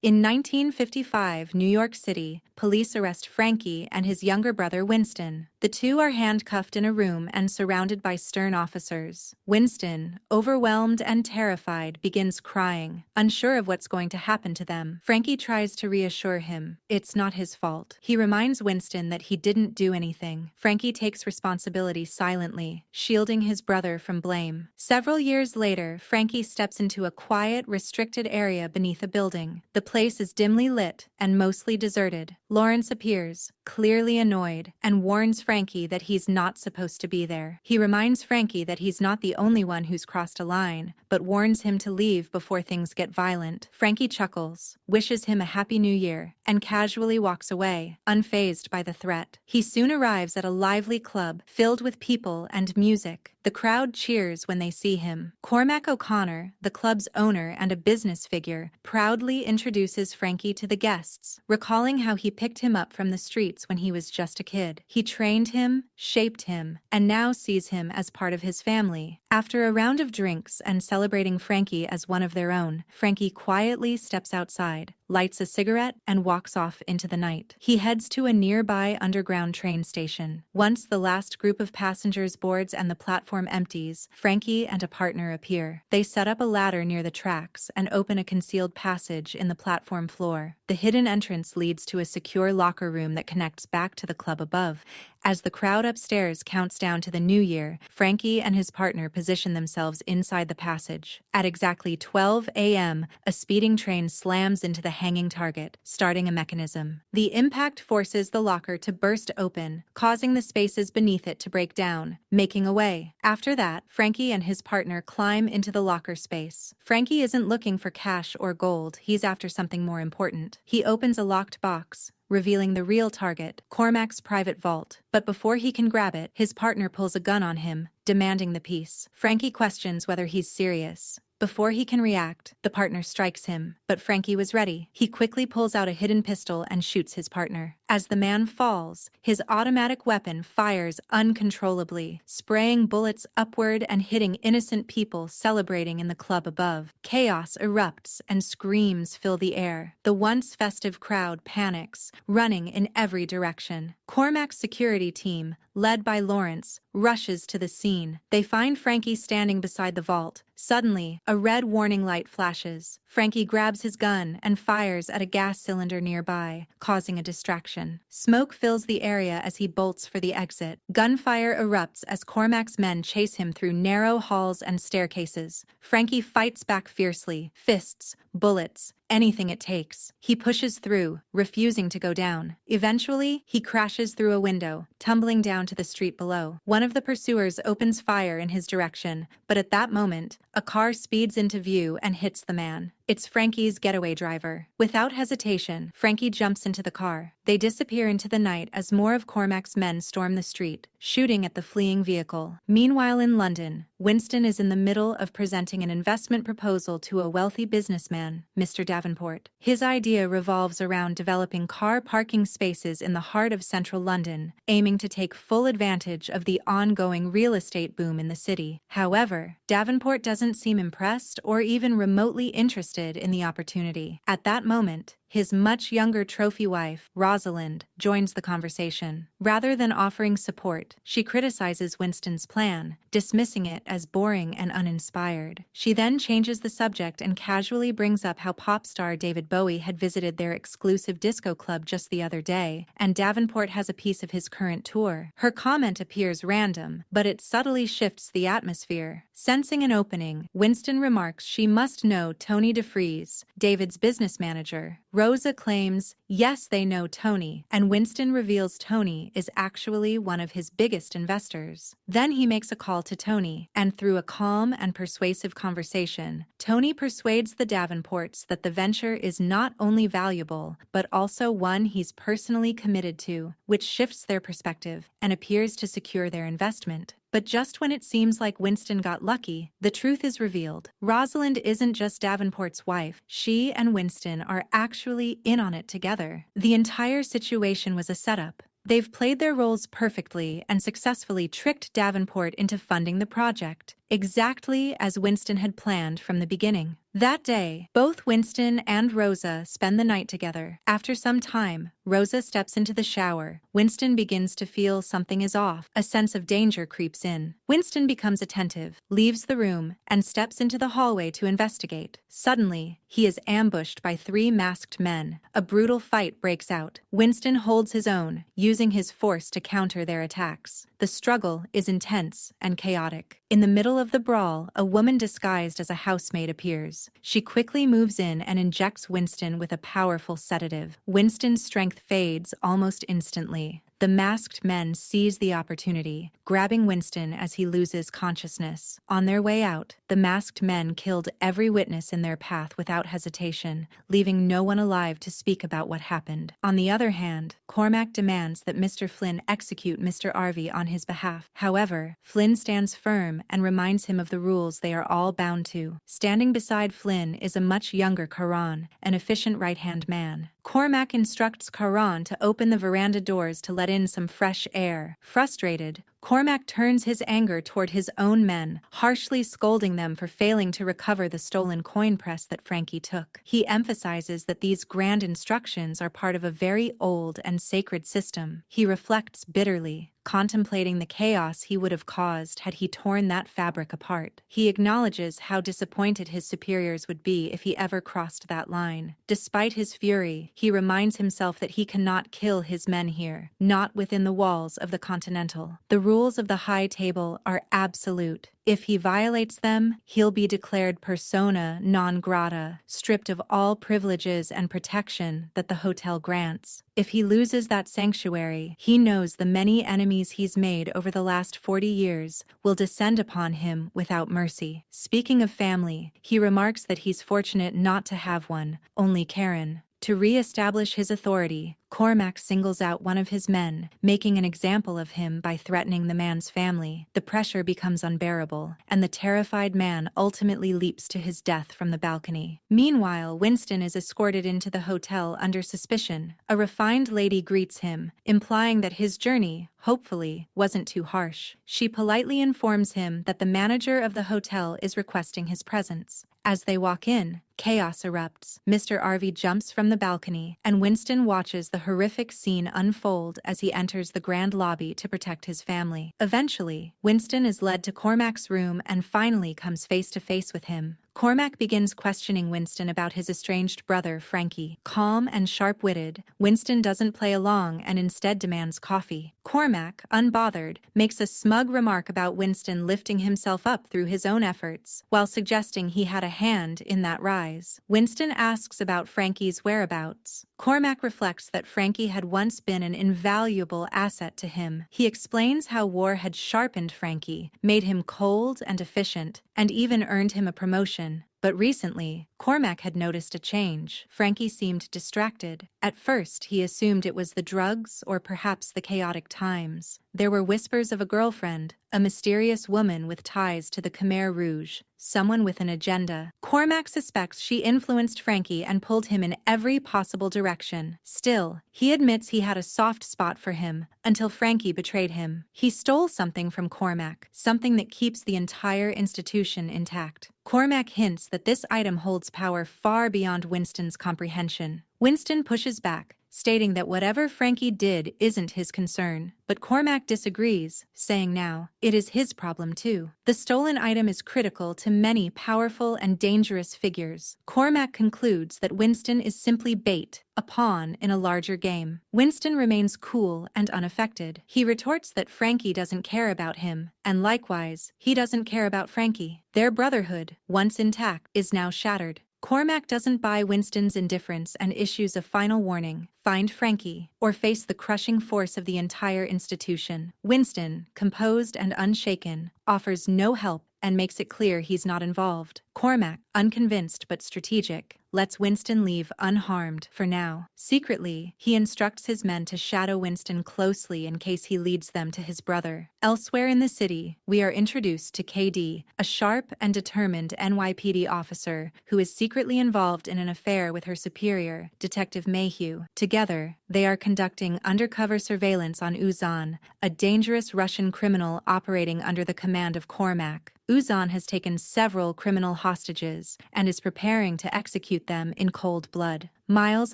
In 1955, New York City, police arrest Frankie and his younger brother Winston. The two are handcuffed in a room and surrounded by stern officers. Winston, overwhelmed and terrified, begins crying, unsure of what's going to happen to them. Frankie tries to reassure him. It's not his fault. He reminds Winston that he didn't do anything. Frankie takes responsibility silently, shielding his brother from blame. Several years later, Frankie steps into a quiet, restricted area beneath a building. The place is dimly lit and mostly deserted. Lawrence appears, clearly annoyed, and warns Frankie that he's not supposed to be there. He reminds Frankie that he's not the only one who's crossed a line, but warns him to leave before things get violent. Frankie chuckles, wishes him a happy new year, and casually walks away, unfazed by the threat. He soon arrives at a lively club filled with people and music. The crowd cheers when they see him. Cormac O'Connor, the club's owner and a business figure, proudly introduces Frankie to the guests, recalling how he picked him up from the streets when he was just a kid. He trained him, shaped him, and now sees him as part of his family. After a round of drinks and celebrating Frankie as one of their own, Frankie quietly steps outside, lights a cigarette, and walks off into the night. He heads to a nearby underground train station. Once the last group of passengers boards and the platform empties, Frankie and a partner appear. They set up a ladder near the tracks and open a concealed passage in the platform floor. The hidden entrance leads to a secure locker room that connects back to the club above. As the crowd upstairs counts down to the new year, Frankie and his partner position themselves inside the passage. At exactly 12 a.m., a speeding train slams into the hanging target, starting a mechanism. The impact forces the locker to burst open, causing the spaces beneath it to break down, making a way. After that, Frankie and his partner climb into the locker space. Frankie isn't looking for cash or gold, he's after something more important. He opens a locked box, revealing the real target, Cormac's private vault. But before he can grab it, his partner pulls a gun on him, demanding the piece. Frankie questions whether he's serious. Before he can react, the partner strikes him, but Frankie was ready. He quickly pulls out a hidden pistol and shoots his partner. As the man falls, his automatic weapon fires uncontrollably, spraying bullets upward and hitting innocent people celebrating in the club above. Chaos erupts and screams fill the air. The once festive crowd panics, running in every direction. Cormac's security team, led by Lawrence, rushes to the scene. They find Frankie standing beside the vault. Suddenly, a red warning light flashes. Frankie grabs his gun and fires at a gas cylinder nearby, causing a distraction. Smoke fills the area as he bolts for the exit. Gunfire erupts as Cormac's men chase him through narrow halls and staircases. Frankie fights back fiercely, fists, bullets, anything it takes. He pushes through, refusing to go down. Eventually, he crashes through a window, tumbling down to the street below. One of the pursuers opens fire in his direction, but at that moment, a car speeds into view and hits the man. It's Frankie's getaway driver. Without hesitation, Frankie jumps into the car. They disappear into the night as more of Cormac's men storm the street, shooting at the fleeing vehicle. Meanwhile in London, Winston is in the middle of presenting an investment proposal to a wealthy businessman, Mr. Davenport. His idea revolves around developing car parking spaces in the heart of central London, aiming to take full advantage of the ongoing real estate boom in the city. However, Davenport doesn't seem impressed or even remotely interested in the opportunity. At that moment, his much younger trophy wife, Rosalind, joins the conversation. Rather than offering support, she criticizes Winston's plan, dismissing it as boring and uninspired. She then changes the subject and casually brings up how pop star David Bowie had visited their exclusive disco club just the other day, and Davenport has a piece of his current tour. Her comment appears random, but it subtly shifts the atmosphere. Sensing an opening, Winston remarks she must know Tony DeFries, David's business manager. Rosa claims, yes, they know Tony, and Winston reveals Tony is actually one of his biggest investors. Then he makes a call to Tony, and through a calm and persuasive conversation, Tony persuades the Davenports that the venture is not only valuable, but also one he's personally committed to, which shifts their perspective and appears to secure their investment. But just when it seems like Winston got lucky, the truth is revealed. Rosalind isn't just Davenport's wife. She and Winston are actually in on it together. The entire situation was a setup. They've played their roles perfectly and successfully tricked Davenport into funding the project. exactly as Winston had planned from the beginning. That day, both Winston and Rosa spend the night together. After some time, Rosa steps into the shower. Winston begins to feel something is off. A sense of danger creeps in. Winston becomes attentive, leaves the room, and steps into the hallway to investigate. Suddenly, he is ambushed by 3 masked men. A brutal fight breaks out. Winston holds his own, using his force to counter their attacks. The struggle is intense and chaotic. In the middle of the brawl, a woman disguised as a housemaid appears. She quickly moves in and injects Winston with a powerful sedative. Winston's strength fades almost instantly. The masked men seize the opportunity, grabbing Winston as he loses consciousness. On their way out, the masked men killed every witness in their path without hesitation, leaving no one alive to speak about what happened. On the other hand, Cormac demands that Mr. Flynn execute Mr. Arvey on his behalf. However, Flynn stands firm and reminds him of the rules they are all bound to. Standing beside Flynn is a much younger Caron, an efficient right-hand man. Cormac instructs Caron to open the veranda doors to let in some fresh air. Frustrated, Cormac turns his anger toward his own men, harshly scolding them for failing to recover the stolen coin press that Frankie took. He emphasizes that these grand instructions are part of a very old and sacred system. He reflects bitterly, contemplating the chaos he would have caused had he torn that fabric apart. He acknowledges how disappointed his superiors would be if he ever crossed that line. Despite his fury, he reminds himself that he cannot kill his men here, not within the walls of the Continental. The rules of the High Table are absolute. If he violates them, he'll be declared persona non grata, stripped of all privileges and protection that the hotel grants. If he loses that sanctuary, he knows the many enemies he's made over the last 40 years will descend upon him without mercy. Speaking of family, he remarks that he's fortunate not to have one, only Karen. To re-establish his authority, Cormac singles out one of his men, making an example of him by threatening the man's family. The pressure becomes unbearable, and the terrified man ultimately leaps to his death from the balcony. Meanwhile, Winston is escorted into the hotel under suspicion. A refined lady greets him, implying that his journey, hopefully, wasn't too harsh. She politely informs him that the manager of the hotel is requesting his presence. As they walk in, chaos erupts. Mr. Arvey jumps from the balcony, and Winston watches the horrific scene unfold as he enters the grand lobby to protect his family. Eventually, Winston is led to Cormac's room and finally comes face to face with him. Cormac begins questioning Winston about his estranged brother, Frankie. Calm and sharp-witted, Winston doesn't play along and instead demands coffee. Cormac, unbothered, makes a smug remark about Winston lifting himself up through his own efforts, while suggesting he had a hand in that rise. Winston asks about Frankie's whereabouts. Cormac reflects that Frankie had once been an invaluable asset to him. He explains how war had sharpened Frankie, made him cold and efficient, and even earned him a promotion. But recently, Cormac had noticed a change. Frankie seemed distracted. At first, he assumed it was the drugs or perhaps the chaotic times. There were whispers of a girlfriend, a mysterious woman with ties to the Khmer Rouge, someone with an agenda. Cormac suspects she influenced Frankie and pulled him in every possible direction. Still, he admits he had a soft spot for him until Frankie betrayed him. He stole something from Cormac, something that keeps the entire institution intact. Cormac hints that this item holds power far beyond Winston's comprehension. Winston pushes back, stating that whatever Frankie did isn't his concern. But Cormac disagrees, saying now, it is his problem too. The stolen item is critical to many powerful and dangerous figures. Cormac concludes that Winston is simply bait, a pawn in a larger game. Winston remains cool and unaffected. He retorts that Frankie doesn't care about him, and likewise, he doesn't care about Frankie. Their brotherhood, once intact, is now shattered. Cormac doesn't buy Winston's indifference and issues a final warning: find Frankie, or face the crushing force of the entire institution. Winston, composed and unshaken, offers no help and makes it clear he's not involved. Cormac, unconvinced but strategic, lets Winston leave unharmed for now. Secretly, he instructs his men to shadow Winston closely in case he leads them to his brother. Elsewhere in the city, we are introduced to KD, a sharp and determined NYPD officer who is secretly involved in an affair with her superior, Detective Mayhew. Together, they are conducting undercover surveillance on Uzan, a dangerous Russian criminal operating under the command of Cormac. Uzan has taken several criminal hostages and is preparing to execute them in cold blood. Miles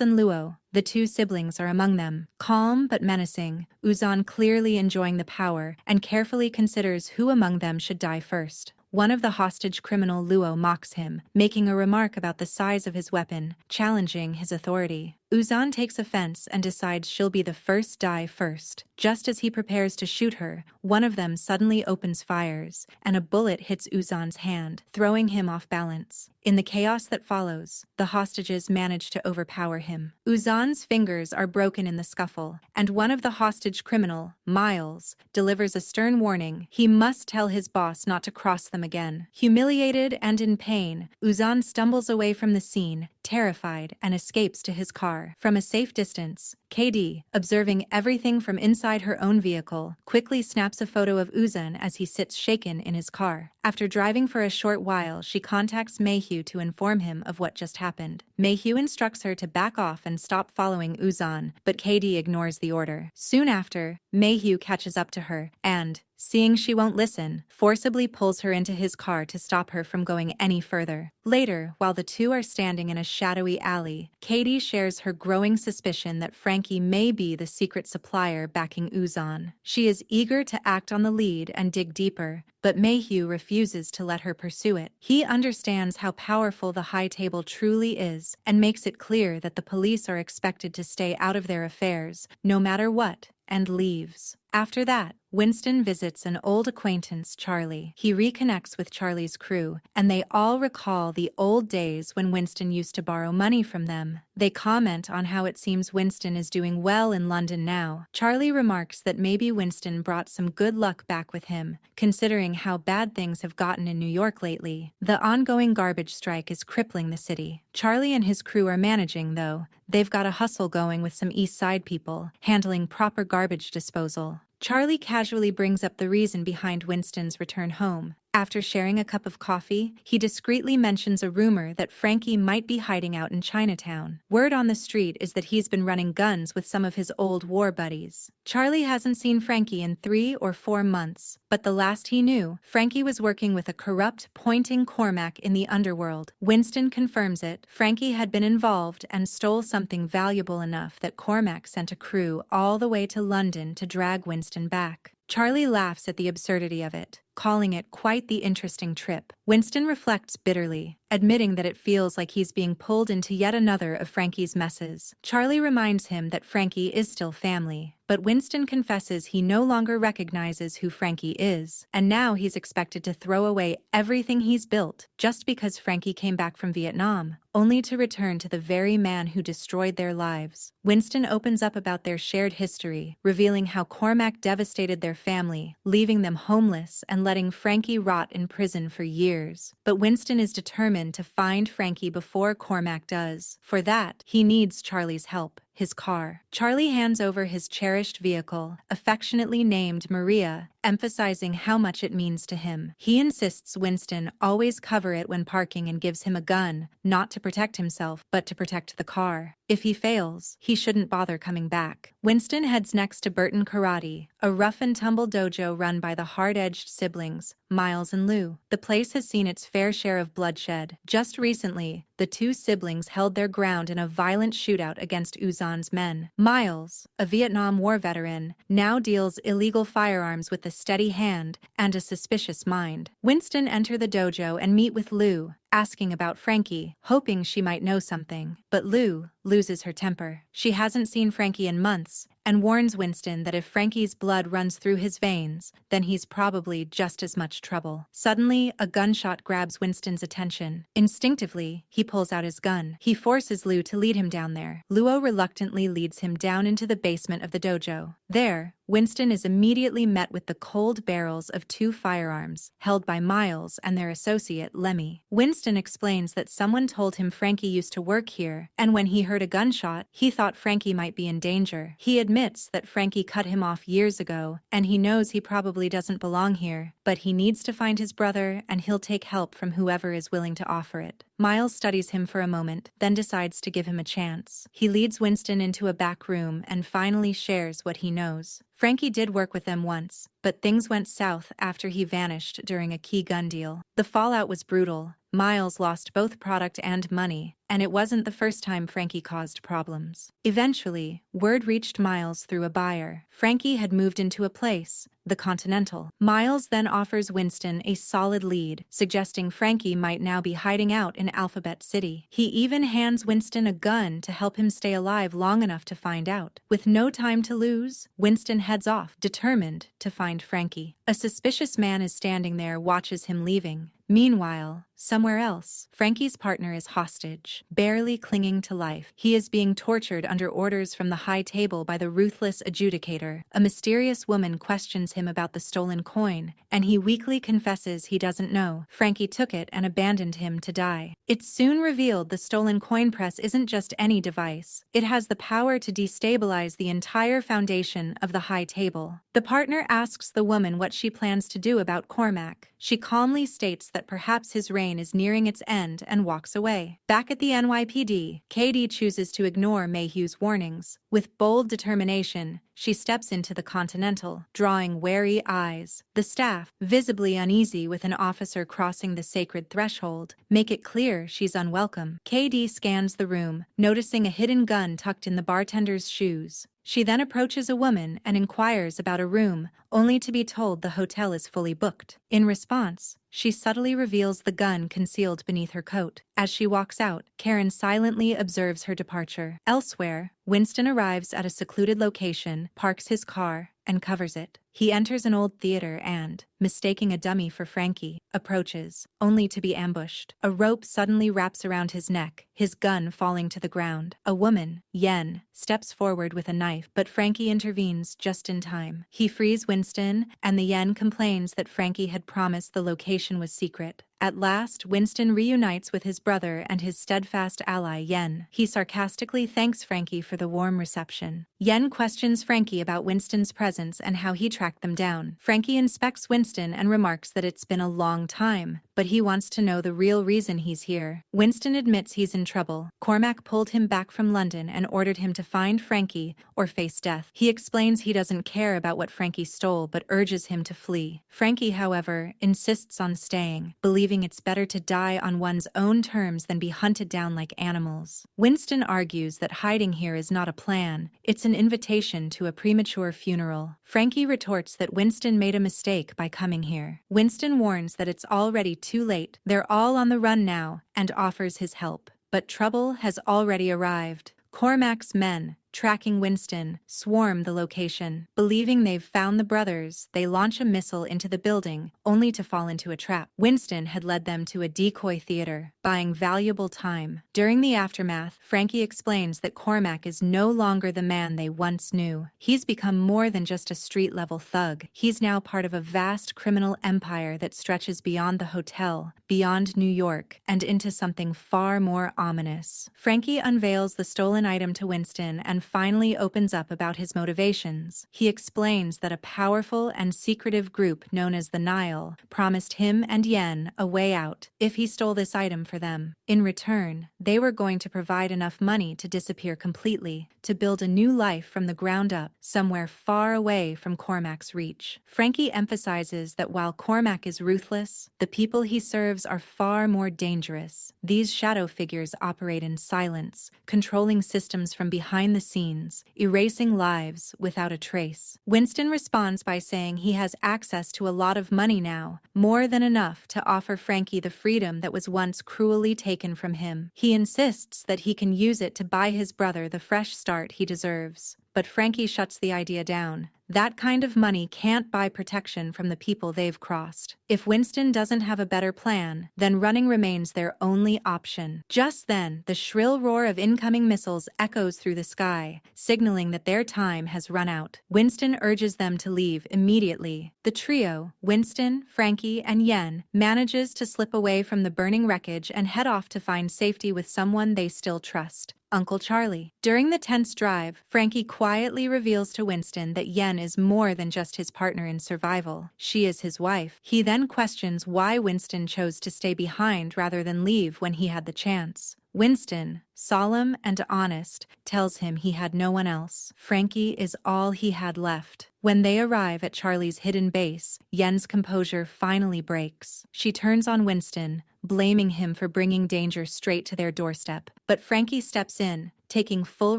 and Luo, the two siblings, are among them. Calm but menacing, Uzan clearly enjoying the power and carefully considers who among them should die first. One of the hostage criminal Luo mocks him, making a remark about the size of his weapon, challenging his authority. Uzan takes offense and decides she'll be the first die first. Just as he prepares to shoot her, one of them suddenly opens fires, and a bullet hits Uzan's hand, throwing him off balance. In the chaos that follows, the hostages manage to overpower him. Uzan's fingers are broken in the scuffle, and one of the hostage criminal, Miles, delivers a stern warning. He must tell his boss not to cross them again. Humiliated and in pain, Uzan stumbles away from the scene, terrified, and escapes to his car. From a safe distance, KD, observing everything from inside her own vehicle, quickly snaps a photo of Uzan as he sits shaken in his car. After driving for a short while, she contacts Mayhew to inform him of what just happened. Mayhew instructs her to back off and stop following Uzan, but KD ignores the order. Soon after, Mayhew catches up to her and, seeing she won't listen, forcibly pulls her into his car to stop her from going any further. Later, while the two are standing in a shadowy alley, Katie shares her growing suspicion that Frankie may be the secret supplier backing Uzan. She is eager to act on the lead and dig deeper, but Mayhew refuses to let her pursue it. He understands how powerful the High Table truly is and makes it clear that the police are expected to stay out of their affairs, no matter what, and leaves. After that, Winston visits an old acquaintance, Charlie. He reconnects with Charlie's crew, and they all recall the old days when Winston used to borrow money from them. They comment on how it seems Winston is doing well in London now. Charlie remarks that maybe Winston brought some good luck back with him, considering how bad things have gotten in New York lately. The ongoing garbage strike is crippling the city. Charlie and his crew are managing, though. They've got a hustle going with some East Side people, handling proper garbage disposal. Charlie casually brings up the reason behind Winston's return home. After sharing a cup of coffee, he discreetly mentions a rumor that Frankie might be hiding out in Chinatown. Word on the street is that he's been running guns with some of his old war buddies. Charlie hasn't seen Frankie in 3 or 4 months, but the last he knew, Frankie was working with a corrupt, pointing Cormac in the underworld. Winston confirms it. Frankie had been involved and stole something valuable enough that Cormac sent a crew all the way to London to drag Winston back. Charlie laughs at the absurdity of it, calling it quite the interesting trip. Winston reflects bitterly, admitting that it feels like he's being pulled into yet another of Frankie's messes. Charlie reminds him that Frankie is still family, but Winston confesses he no longer recognizes who Frankie is, and now he's expected to throw away everything he's built just because Frankie came back from Vietnam, only to return to the very man who destroyed their lives. Winston opens up about their shared history, revealing how Cormac devastated their family, leaving them homeless and letting Frankie rot in prison for years. But Winston is determined to find Frankie before Cormac does. For that, he needs Charlie's help. His car. Charlie hands over his cherished vehicle, affectionately named Maria, emphasizing how much it means to him. He insists Winston always cover it when parking and gives him a gun, not to protect himself, but to protect the car. If he fails, he shouldn't bother coming back. Winston heads next to Burton Karate, a rough-and-tumble dojo run by the hard-edged siblings, Miles and Lou. The place has seen its fair share of bloodshed. Just recently, the two siblings held their ground in a violent shootout against Uzan's men. Miles, a Vietnam War veteran, now deals illegal firearms with a steady hand and a suspicious mind. Winston enter the dojo and meet with Lou, asking about Frankie, hoping she might know something. But Lou loses her temper. She hasn't seen Frankie in months, and warns Winston that if Frankie's blood runs through his veins, then he's probably just as much trouble. Suddenly, a gunshot grabs Winston's attention. Instinctively, he pulls out his gun. He forces Lou to lead him down there. Luo reluctantly leads him down into the basement of the dojo. There, Winston is immediately met with the cold barrels of 2 firearms, held by Miles and their associate Lemmy. Winston explains that someone told him Frankie used to work here, and when he heard a gunshot, he thought Frankie might be in danger. He admits that Frankie cut him off years ago, and he knows he probably doesn't belong here, but he needs to find his brother and he'll take help from whoever is willing to offer it. Miles studies him for a moment, then decides to give him a chance. He leads Winston into a back room and finally shares what he knows. Frankie did work with them once, but things went south after he vanished during a key gun deal. The fallout was brutal. Miles lost both product and money, and it wasn't the first time Frankie caused problems. Eventually, word reached Miles through a buyer. Frankie had moved into a place, the Continental. Miles then offers Winston a solid lead, suggesting Frankie might now be hiding out in Alphabet City. He even hands Winston a gun to help him stay alive long enough to find out. With no time to lose, Winston heads off, determined to find Frankie. A suspicious man is standing there, watches him leaving. Meanwhile, somewhere else, Frankie's partner is hostage, barely clinging to life. He is being tortured under orders from the high table by the ruthless adjudicator. A mysterious woman questions him about the stolen coin, and he weakly confesses he doesn't know. Frankie took it and abandoned him to die. It's soon revealed the stolen coin press isn't just any device. It has the power to destabilize the entire foundation of the high table. The partner asks the woman what she plans to do about Cormac. She calmly states that perhaps his reign is nearing its end and walks away. Back at the NYPD, Katie chooses to ignore Mayhew's warnings. With bold determination, she steps into the Continental, drawing wary eyes. The staff, visibly uneasy with an officer crossing the sacred threshold, make it clear she's unwelcome. KD scans the room, noticing a hidden gun tucked in the bartender's shoes. She then approaches a woman and inquires about a room, only to be told the hotel is fully booked. In response, she subtly reveals the gun concealed beneath her coat. As she walks out, Karen silently observes her departure. Elsewhere, Winston arrives at a secluded location, parks his car, and covers it. He enters an old theater and, mistaking a dummy for Frankie, approaches, only to be ambushed. A rope suddenly wraps around his neck, his gun falling to the ground. A woman, Yen, steps forward with a knife, but Frankie intervenes just in time. He frees Winston, and the Yen complains that Frankie had promised the location was secret. At last, Winston reunites with his brother and his steadfast ally, Yen. He sarcastically thanks Frankie for the warm reception. Yen questions Frankie about Winston's presence and how he tracked them down. Frankie inspects Winston and remarks that it's been a long time, but he wants to know the real reason he's here. Winston admits he's in trouble. Cormac pulled him back from London and ordered him to find Frankie or face death. He explains he doesn't care about what Frankie stole, but urges him to flee. Frankie, however, insists on staying, believing it's better to die on one's own terms than be hunted down like animals. Winston argues that hiding here is not a plan, it's an invitation to a premature funeral. Frankie retorts that Winston made a mistake by coming here. Winston warns that it's already too late, they're all on the run now, and offers his help. But trouble has already arrived. Cormac's men, tracking Winston, swarm the location. Believing they've found the brothers, they launch a missile into the building, only to fall into a trap. Winston had led them to a decoy theater, buying valuable time. During the aftermath, Frankie explains that Cormac is no longer the man they once knew. He's become more than just a street-level thug. He's now part of a vast criminal empire that stretches beyond the hotel, beyond New York, and into something far more ominous. Frankie unveils the stolen item to Winston and finally opens up about his motivations. He explains that a powerful and secretive group known as the Nile promised him and Yen a way out if he stole this item for them. In return, they were going to provide enough money to disappear completely, to build a new life from the ground up, somewhere far away from Cormac's reach. Frankie emphasizes that while Cormac is ruthless, the people he serves are far more dangerous. These shadow figures operate in silence, controlling systems from behind the scenes, erasing lives without a trace. Winston responds by saying he has access to a lot of money now, more than enough to offer Frankie the freedom that was once cruelly taken from him. He insists that he can use it to buy his brother the fresh start he deserves. But Frankie shuts the idea down. That kind of money can't buy protection from the people they've crossed. If Winston doesn't have a better plan, then running remains their only option. Just then, the shrill roar of incoming missiles echoes through the sky, signaling that their time has run out. Winston urges them to leave immediately. The trio, Winston, Frankie, and Yen, manages to slip away from the burning wreckage and head off to find safety with someone they still trust. Uncle Charlie. During the tense drive, Frankie quietly reveals to Winston that Yen is more than just his partner in survival. She is his wife. He then questions why Winston chose to stay behind rather than leave when he had the chance. Winston, solemn and honest, tells him he had no one else. Frankie is all he had left. When they arrive at Charlie's hidden base, Yen's composure finally breaks. She turns on Winston, blaming him for bringing danger straight to their doorstep. But Frankie steps in, taking full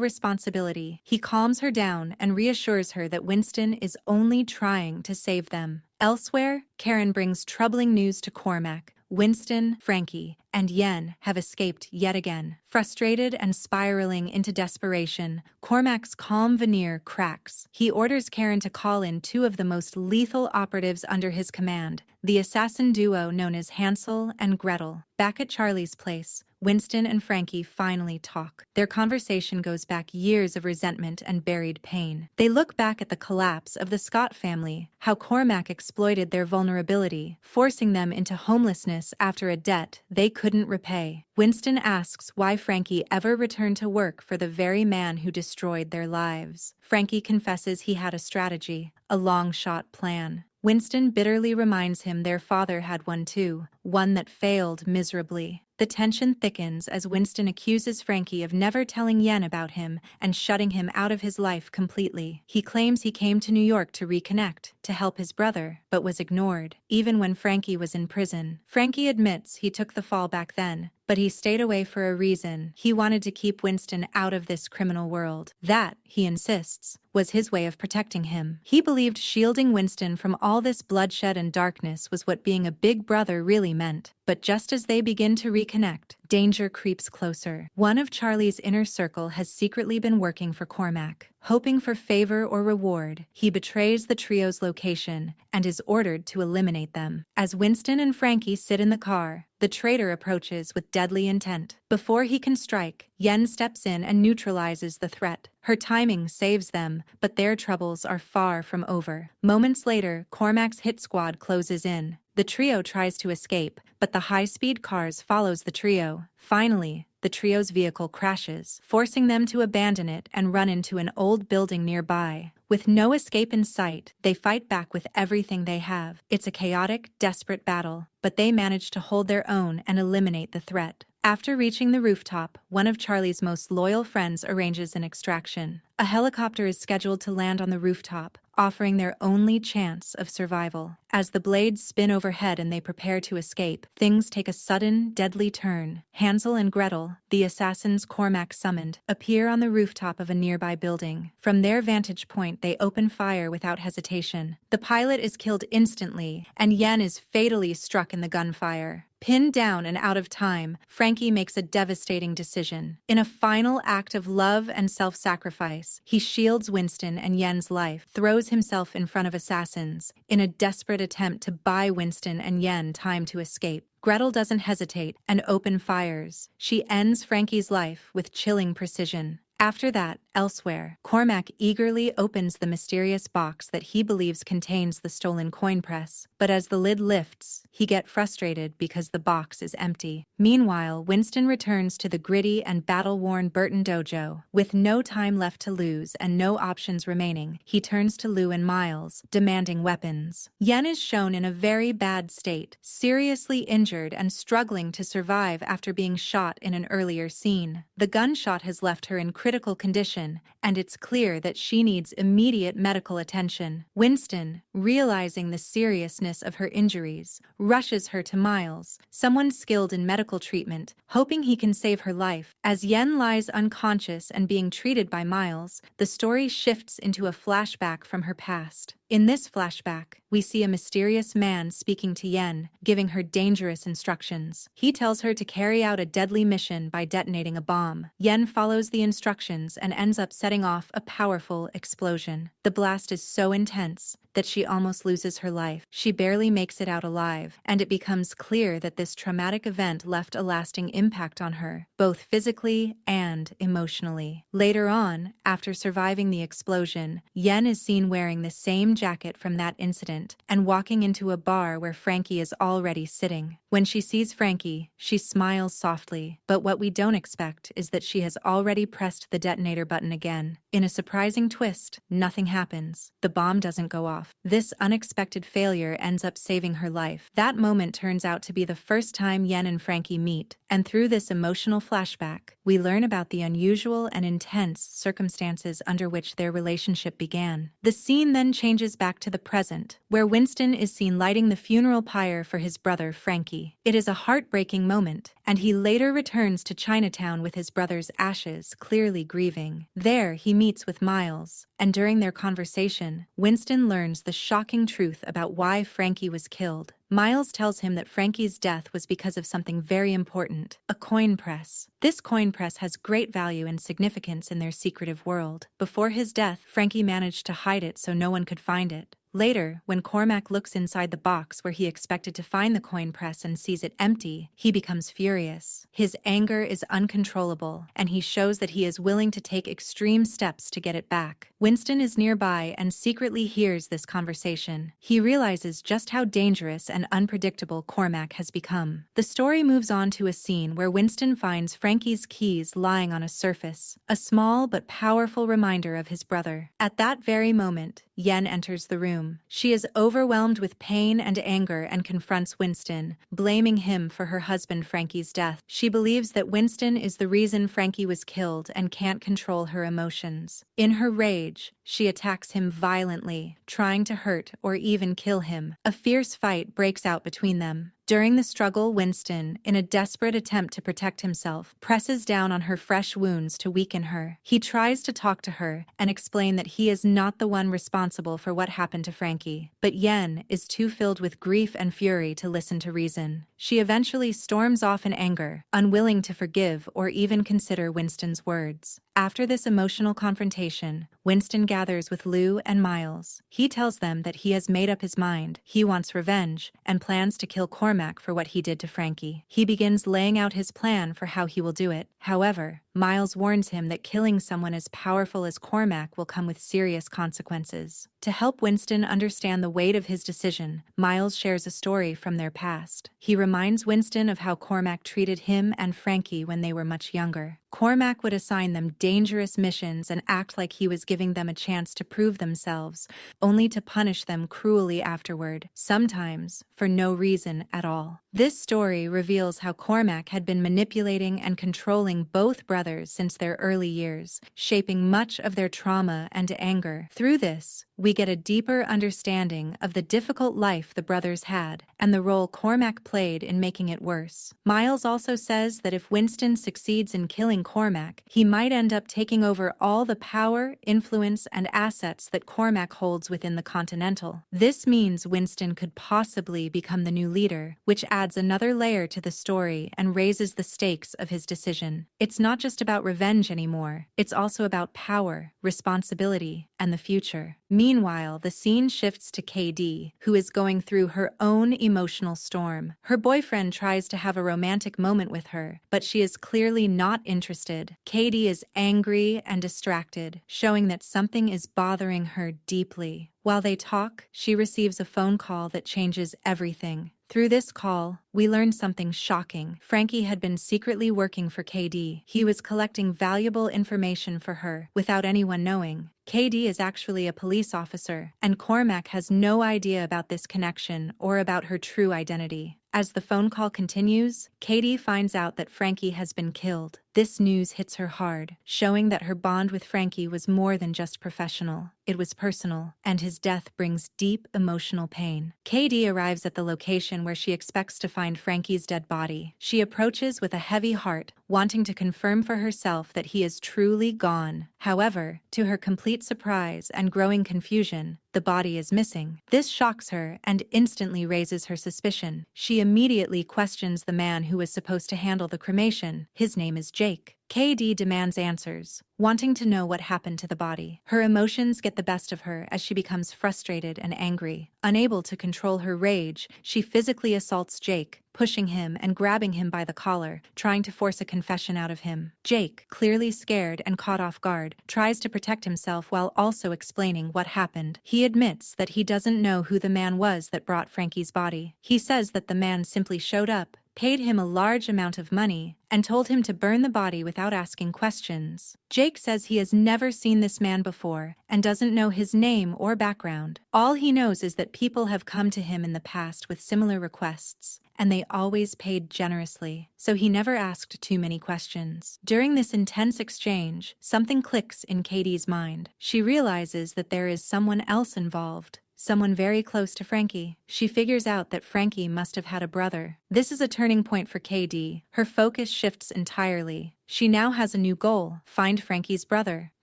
responsibility. He calms her down and reassures her that Winston is only trying to save them. Elsewhere, Karen brings troubling news to Cormac. Winston, Frankie, and Yen have escaped yet again. Frustrated and spiraling into desperation, Cormac's calm veneer cracks. He orders Karen to call in two of the most lethal operatives under his command, the assassin duo known as Hansel and Gretel. Back at Charlie's place, Winston and Frankie finally talk. Their conversation goes back years of resentment and buried pain. They look back at the collapse of the Scott family, how Cormac exploited their vulnerability, forcing them into homelessness after a debt they couldn't repay. Winston asks why Frankie ever returned to work for the very man who destroyed their lives. Frankie confesses he had a strategy, a long-shot plan. Winston bitterly reminds him their father had one too, one that failed miserably. The tension thickens as Winston accuses Frankie of never telling Yen about him and shutting him out of his life completely. He claims he came to New York to reconnect, to help his brother, but was ignored, even when Frankie was in prison. Frankie admits he took the fall back then, but he stayed away for a reason. He wanted to keep Winston out of this criminal world. That, he insists, was his way of protecting him. He believed shielding Winston from all this bloodshed and darkness was what being a big brother really meant. But just as they begin to reconnect, danger creeps closer. One of Charlie's inner circle has secretly been working for Cormac. Hoping for favor or reward, he betrays the trio's location and is ordered to eliminate them. As Winston and Frankie sit in the car, the traitor approaches with deadly intent. Before he can strike, Yen steps in and neutralizes the threat. Her timing saves them, but their troubles are far from over. Moments later, Cormac's hit squad closes in. The trio tries to escape, but the high-speed cars follows the trio. Finally, the trio's vehicle crashes, forcing them to abandon it and run into an old building nearby. With no escape in sight, they fight back with everything they have. It's a chaotic, desperate battle, but they manage to hold their own and eliminate the threat. After reaching the rooftop, one of Charlie's most loyal friends arranges an extraction. A helicopter is scheduled to land on the rooftop, offering their only chance of survival. As the blades spin overhead and they prepare to escape, things take a sudden, deadly turn. Hansel and Gretel, the assassins Cormac summoned, appear on the rooftop of a nearby building. From their vantage point, they open fire without hesitation. The pilot is killed instantly, and Yen is fatally struck in the gunfire. Pinned down and out of time, Frankie makes a devastating decision. In a final act of love and self-sacrifice, he shields Winston and Yen's life, throws himself in front of assassins, in a desperate attempt to buy Winston and Yen time to escape. Gretel doesn't hesitate and open fires. She ends Frankie's life with chilling precision. After that, elsewhere, Cormac eagerly opens the mysterious box that he believes contains the stolen coin press. But as the lid lifts, he gets frustrated because the box is empty. Meanwhile, Winston returns to the gritty and battle-worn Burton dojo. With no time left to lose and no options remaining, he turns to Lou and Miles, demanding weapons. Yen is shown in a very bad state, seriously injured and struggling to survive after being shot in an earlier scene. The gunshot has left her in critical condition, and it's clear that she needs immediate medical attention. Winston, realizing the seriousness of her injuries, rushes her to Miles, someone skilled in medical treatment, hoping he can save her life. As Yen lies unconscious and being treated by Miles, the story shifts into a flashback from her past. In this flashback, we see a mysterious man speaking to Yen, giving her dangerous instructions. He tells her to carry out a deadly mission by detonating a bomb. Yen follows the instructions and ends up setting off a powerful explosion. The blast is so intense that she almost loses her life. She barely makes it out alive, and it becomes clear that this traumatic event left a lasting impact on her, both physically and emotionally. Later on, after surviving the explosion, Yen is seen wearing the same jacket from that incident and walking into a bar where Frankie is already sitting. When she sees Frankie, she smiles softly, but what we don't expect is that she has already pressed the detonator button again. In a surprising twist, nothing happens. The bomb doesn't go off. This unexpected failure ends up saving her life. That moment turns out to be the first time Yen and Frankie meet, and through this emotional flashback, we learn about the unusual and intense circumstances under which their relationship began. The scene then changes back to the present, where Winston is seen lighting the funeral pyre for his brother Frankie. It is a heartbreaking moment, and he later returns to Chinatown with his brother's ashes, clearly grieving. There, he meets with Miles, and during their conversation, Winston learns the shocking truth about why Frankie was killed. Miles tells him that Frankie's death was because of something very important, a coin press. This coin press has great value and significance in their secretive world. Before his death, Frankie managed to hide it so no one could find it. Later, when Cormac looks inside the box where he expected to find the coin press and sees it empty, he becomes furious. His anger is uncontrollable, and he shows that he is willing to take extreme steps to get it back. Winston is nearby and secretly hears this conversation. He realizes just how dangerous and unpredictable Cormac has become. The story moves on to a scene where Winston finds Frankie's keys lying on a surface, a small but powerful reminder of his brother. At that very moment, Yen enters the room. She is overwhelmed with pain and anger and confronts Winston, blaming him for her husband Frankie's death. She believes that Winston is the reason Frankie was killed and can't control her emotions. In her rage, she attacks him violently, trying to hurt or even kill him. A fierce fight breaks out between them. During the struggle, Winston, in a desperate attempt to protect himself, presses down on her fresh wounds to weaken her. He tries to talk to her and explain that he is not the one responsible for what happened to Frankie. But Yen is too filled with grief and fury to listen to reason. She eventually storms off in anger, unwilling to forgive or even consider Winston's words. After this emotional confrontation, Winston gathers with Lou and Miles. He tells them that he has made up his mind. He wants revenge and plans to kill Cormac for what he did to Frankie. He begins laying out his plan for how he will do it. However, Miles warns him that killing someone as powerful as Cormac will come with serious consequences. To help Winston understand the weight of his decision, Miles shares a story from their past. He reminds Winston of how Cormac treated him and Frankie when they were much younger. Cormac would assign them dangerous missions and act like he was giving them a chance to prove themselves, only to punish them cruelly afterward, sometimes for no reason at all. This story reveals how Cormac had been manipulating and controlling both brothers since their early years, shaping much of their trauma and anger. Through this, we get a deeper understanding of the difficult life the brothers had and the role Cormac played in making it worse. Miles also says that if Winston succeeds in killing Cormac, he might end up taking over all the power, influence, and assets that Cormac holds within the Continental. This means Winston could possibly become the new leader, which adds another layer to the story and raises the stakes of his decision. It's not just about revenge anymore, it's also about power, responsibility, and the future. Meanwhile, the scene shifts to KD, who is going through her own emotional storm. Her boyfriend tries to have a romantic moment with her, but she is clearly not interested. KD is angry and distracted, showing that something is bothering her deeply. While they talk, she receives a phone call that changes everything. Through this call, we learn something shocking. Frankie had been secretly working for KD. He was collecting valuable information for her without anyone knowing. KD is actually a police officer, and Cormac has no idea about this connection or about her true identity. As the phone call continues, Katie finds out that Frankie has been killed. This news hits her hard, showing that her bond with Frankie was more than just professional. It was personal, and his death brings deep emotional pain. Katie arrives at the location where she expects to find Frankie's dead body. She approaches with a heavy heart, wanting to confirm for herself that he is truly gone. However, to her complete surprise and growing confusion, the body is missing. This shocks her and instantly raises her suspicion. She immediately questions the man who was supposed to handle the cremation. His name is Jake. KD demands answers, wanting to know what happened to the body. Her emotions get the best of her as she becomes frustrated and angry. Unable to control her rage, she physically assaults Jake, pushing him and grabbing him by the collar, trying to force a confession out of him. Jake, clearly scared and caught off guard, tries to protect himself while also explaining what happened. He admits that he doesn't know who the man was that brought Frankie's body. He says that the man simply showed up, paid him a large amount of money, and told him to burn the body without asking questions. Jake says he has never seen this man before and doesn't know his name or background. All he knows is that people have come to him in the past with similar requests, and they always paid generously, so he never asked too many questions. During this intense exchange, something clicks in Katie's mind. She realizes that there is someone else involved. Someone very close to Frankie. She figures out that Frankie must have had a brother. This is a turning point for KD. Her focus shifts entirely. She now has a new goal: find Frankie's brother.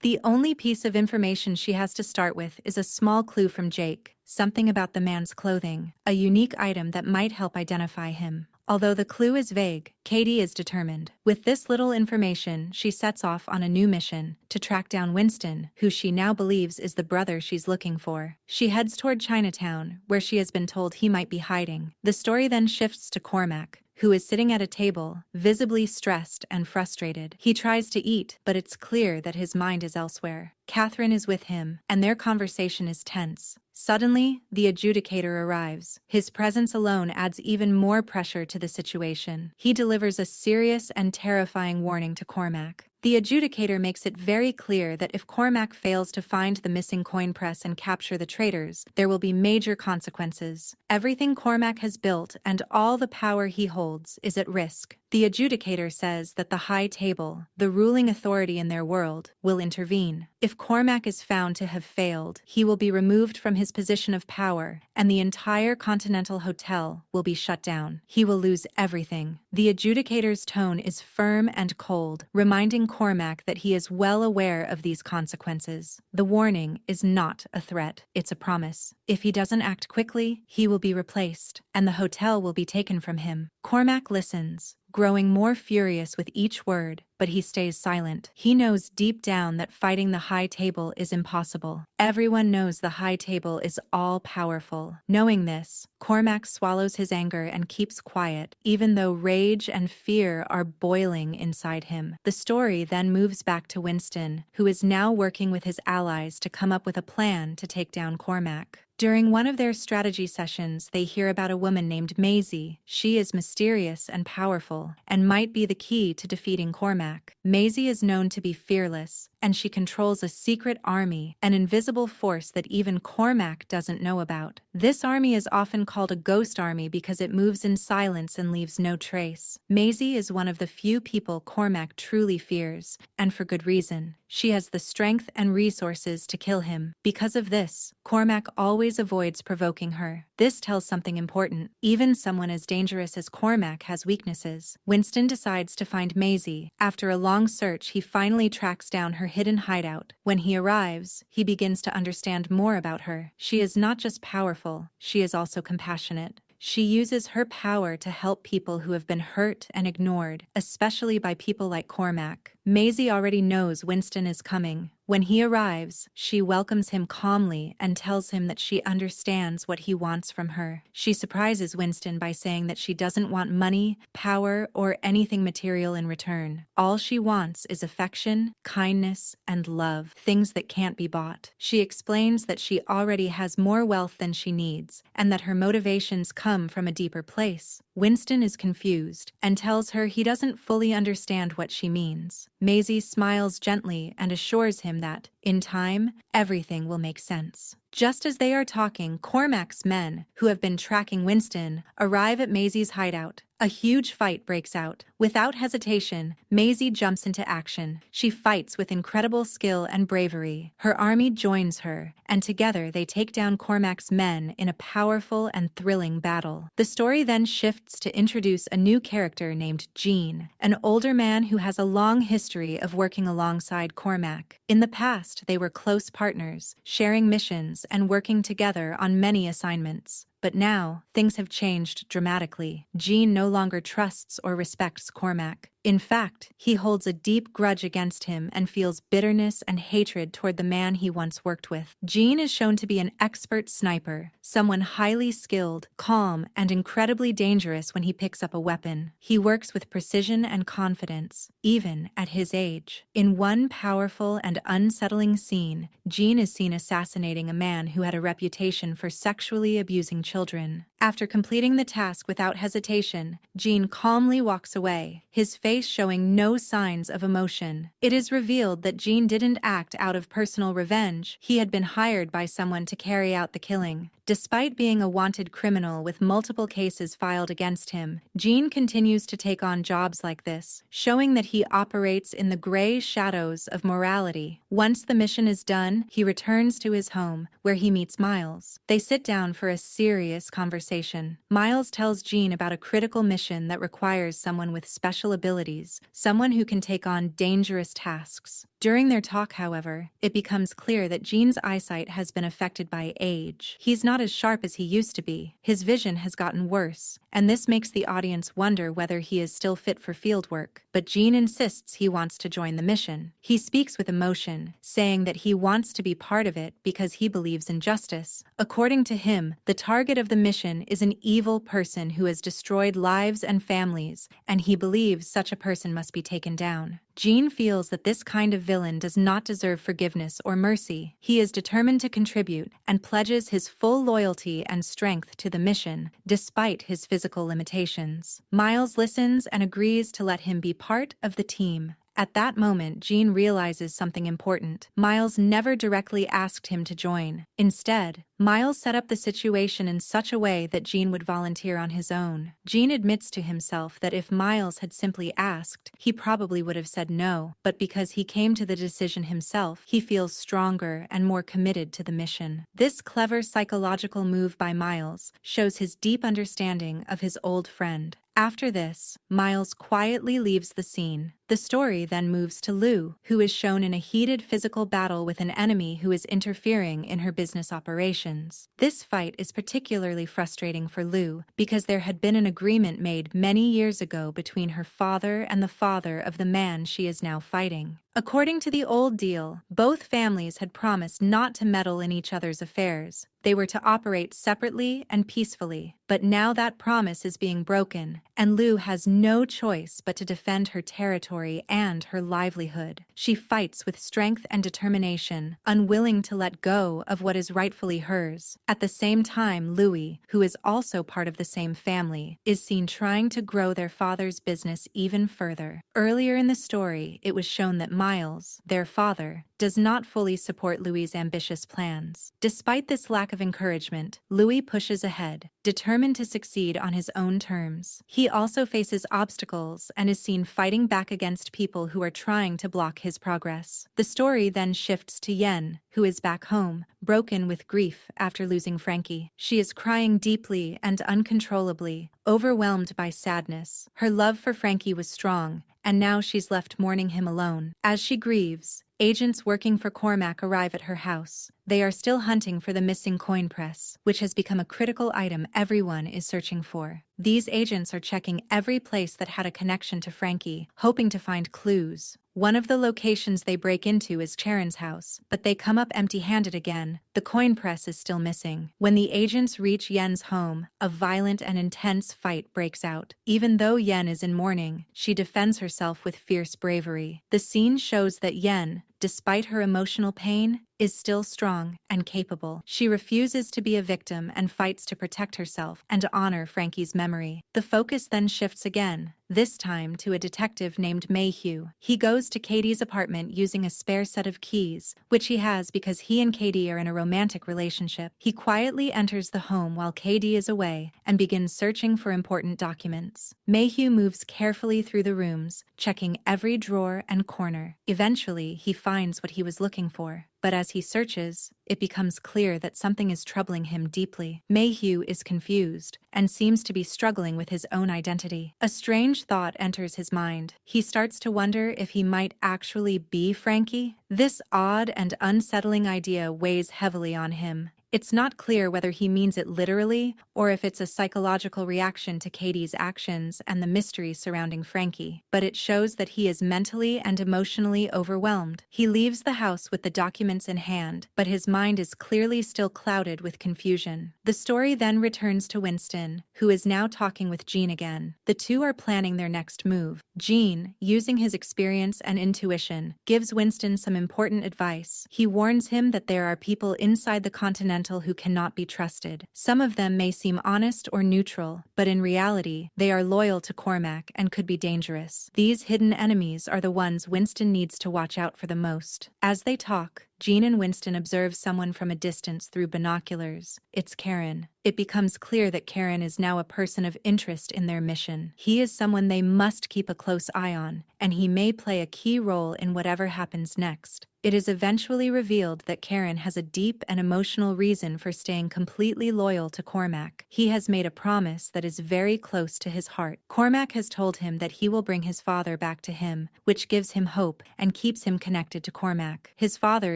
The only piece of information she has to start with is a small clue from Jake, something about the man's clothing, a unique item that might help identify him. Although the clue is vague, Katie is determined. With this little information, she sets off on a new mission to track down Winston, who she now believes is the brother she's looking for. She heads toward Chinatown, where she has been told he might be hiding. The story then shifts to Cormac, who is sitting at a table, visibly stressed and frustrated. He tries to eat, but it's clear that his mind is elsewhere. Catherine is with him, and their conversation is tense. Suddenly, the adjudicator arrives. His presence alone adds even more pressure to the situation. He delivers a serious and terrifying warning to Cormac. The adjudicator makes it very clear that if Cormac fails to find the missing coin press and capture the traitors, there will be major consequences. Everything Cormac has built and all the power he holds is at risk. The adjudicator says that the High Table, the ruling authority in their world, will intervene. If Cormac is found to have failed, he will be removed from his position of power, and the entire Continental Hotel will be shut down. He will lose everything. The adjudicator's tone is firm and cold, reminding Cormac that he is well aware of these consequences. The warning is not a threat, it's a promise. If he doesn't act quickly, he will be replaced, and the hotel will be taken from him. Cormac listens, growing more furious with each word, but he stays silent. He knows deep down that fighting the High Table is impossible. Everyone knows the High Table is all-powerful. Knowing this, Cormac swallows his anger and keeps quiet, even though rage and fear are boiling inside him. The story then moves back to Winston, who is now working with his allies to come up with a plan to take down Cormac. During one of their strategy sessions, they hear about a woman named Maisie. She is mysterious and powerful, and might be the key to defeating Cormac. Maisie is known to be fearless, and she controls a secret army, an invisible force that even Cormac doesn't know about. This army is often called a ghost army because it moves in silence and leaves no trace. Maisie is one of the few people Cormac truly fears, and for good reason. She has the strength and resources to kill him. Because of this, Cormac always avoids provoking her. This tells something important. Even someone as dangerous as Cormac has weaknesses. Winston decides to find Maisie. After a long search, he finally tracks down her hidden hideout. When he arrives, he begins to understand more about her. She is not just powerful, she is also compassionate. She uses her power to help people who have been hurt and ignored, especially by people like Cormac. Maisie already knows Winston is coming. When he arrives, she welcomes him calmly and tells him that she understands what he wants from her. She surprises Winston by saying that she doesn't want money, power, or anything material in return. All she wants is affection, kindness, and love, things that can't be bought. She explains that she already has more wealth than she needs, and that her motivations come from a deeper place. Winston is confused and tells her he doesn't fully understand what she means. Maisie smiles gently and assures him that, in time, everything will make sense. Just as they are talking, Cormac's men, who have been tracking Winston, arrive at Maisie's hideout. A huge fight breaks out. Without hesitation, Maisie jumps into action. She fights with incredible skill and bravery. Her army joins her, and together they take down Cormac's men in a powerful and thrilling battle. The story then shifts to introduce a new character named Gene, an older man who has a long history of working alongside Cormac. In the past, they were close partners, sharing missions and working together on many assignments. But now, things have changed dramatically. Gene no longer trusts or respects Cormac. In fact, he holds a deep grudge against him and feels bitterness and hatred toward the man he once worked with. Gene is shown to be an expert sniper, someone highly skilled, calm, and incredibly dangerous when he picks up a weapon. He works with precision and confidence, even at his age. In one powerful and unsettling scene, Gene is seen assassinating a man who had a reputation for sexually abusing children. After completing the task without hesitation, Gene calmly walks away, his face showing no signs of emotion. It is revealed that Gene didn't act out of personal revenge. He had been hired by someone to carry out the killing. Despite being a wanted criminal with multiple cases filed against him, Gene continues to take on jobs like this, showing that he operates in the gray shadows of morality. Once the mission is done, he returns to his home, where he meets Miles. They sit down for a serious conversation. Miles tells Gene about a critical mission that requires someone with special abilities, someone who can take on dangerous tasks. During their talk, however, it becomes clear that Gene's eyesight has been affected by age. He's not as sharp as he used to be. His vision has gotten worse, and this makes the audience wonder whether he is still fit for field work. But Gene insists he wants to join the mission. He speaks with emotion, saying that he wants to be part of it because he believes in justice. According to him, the target of the mission is an evil person who has destroyed lives and families, and he believes such a person must be taken down. Gene feels that this kind of villain does not deserve forgiveness or mercy. He is determined to contribute and pledges his full loyalty and strength to the mission, despite his physical limitations. Miles listens and agrees to let him be part of the team. At that moment, Gene realizes something important. Miles never directly asked him to join. Instead, Miles set up the situation in such a way that Gene would volunteer on his own. Gene admits to himself that if Miles had simply asked, he probably would have said no, but because he came to the decision himself, he feels stronger and more committed to the mission. This clever psychological move by Miles shows his deep understanding of his old friend. After this, Miles quietly leaves the scene. The story then moves to Lou, who is shown in a heated physical battle with an enemy who is interfering in her business operations. This fight is particularly frustrating for Lou because there had been an agreement made many years ago between her father and the father of the man she is now fighting. According to the old deal, both families had promised not to meddle in each other's affairs. They were to operate separately and peacefully. But now that promise is being broken, and Lou has no choice but to defend her territory and her livelihood. She fights with strength and determination, unwilling to let go of what is rightfully hers. At the same time, Louis, who is also part of the same family, is seen trying to grow their father's business even further. Earlier in the story, it was shown that Miles, their father, does not fully support Louis's ambitious plans. Despite this lack of encouragement, Louis pushes ahead, determined to succeed on his own terms. He also faces obstacles and is seen fighting back against people who are trying to block his progress. The story then shifts to Yen, who is back home, broken with grief after losing Frankie. She is crying deeply and uncontrollably, overwhelmed by sadness. Her love for Frankie was strong, and now she's left mourning him alone. As she grieves, agents working for Cormac arrive at her house. They are still hunting for the missing coin press, which has become a critical item everyone is searching for. These agents are checking every place that had a connection to Frankie, hoping to find clues. One of the locations they break into is Charon's house, but they come up empty-handed again. The coin press is still missing. When the agents reach Yen's home, a violent and intense fight breaks out. Even though Yen is in mourning, she defends herself with fierce bravery. The scene shows that Yen, despite her emotional pain, is still strong and capable. She refuses to be a victim and fights to protect herself and honor Frankie's memory. The focus then shifts again, this time to a detective named Mayhew. He goes to Katie's apartment using a spare set of keys, which he has because he and Katie are in a romantic relationship. He quietly enters the home while Katie is away and begins searching for important documents. Mayhew moves carefully through the rooms, checking every drawer and corner. Eventually, he finds what he was looking for. But as he searches, it becomes clear that something is troubling him deeply. Mayhew is confused and seems to be struggling with his own identity. A strange thought enters his mind. He starts to wonder if he might actually be Frankie. This odd and unsettling idea weighs heavily on him. It's not clear whether he means it literally or if it's a psychological reaction to Katie's actions and the mystery surrounding Frankie, but it shows that he is mentally and emotionally overwhelmed. He leaves the house with the documents in hand, but his mind is clearly still clouded with confusion. The story then returns to Winston, who is now talking with Jean again. The two are planning their next move. Jean, using his experience and intuition, gives Winston some important advice. He warns him that there are people inside the Continental who cannot be trusted. Some of them may seem honest or neutral, but in reality, they are loyal to Cormac and could be dangerous. These hidden enemies are the ones Winston needs to watch out for the most. As they talk, Jean and Winston observe someone from a distance through binoculars. It's Karen. It becomes clear that Karen is now a person of interest in their mission. He is someone they must keep a close eye on, and he may play a key role in whatever happens next. It is eventually revealed that Karen has a deep and emotional reason for staying completely loyal to Cormac. He has made a promise that is very close to his heart. Cormac has told him that he will bring his father back to him, which gives him hope and keeps him connected to Cormac. His father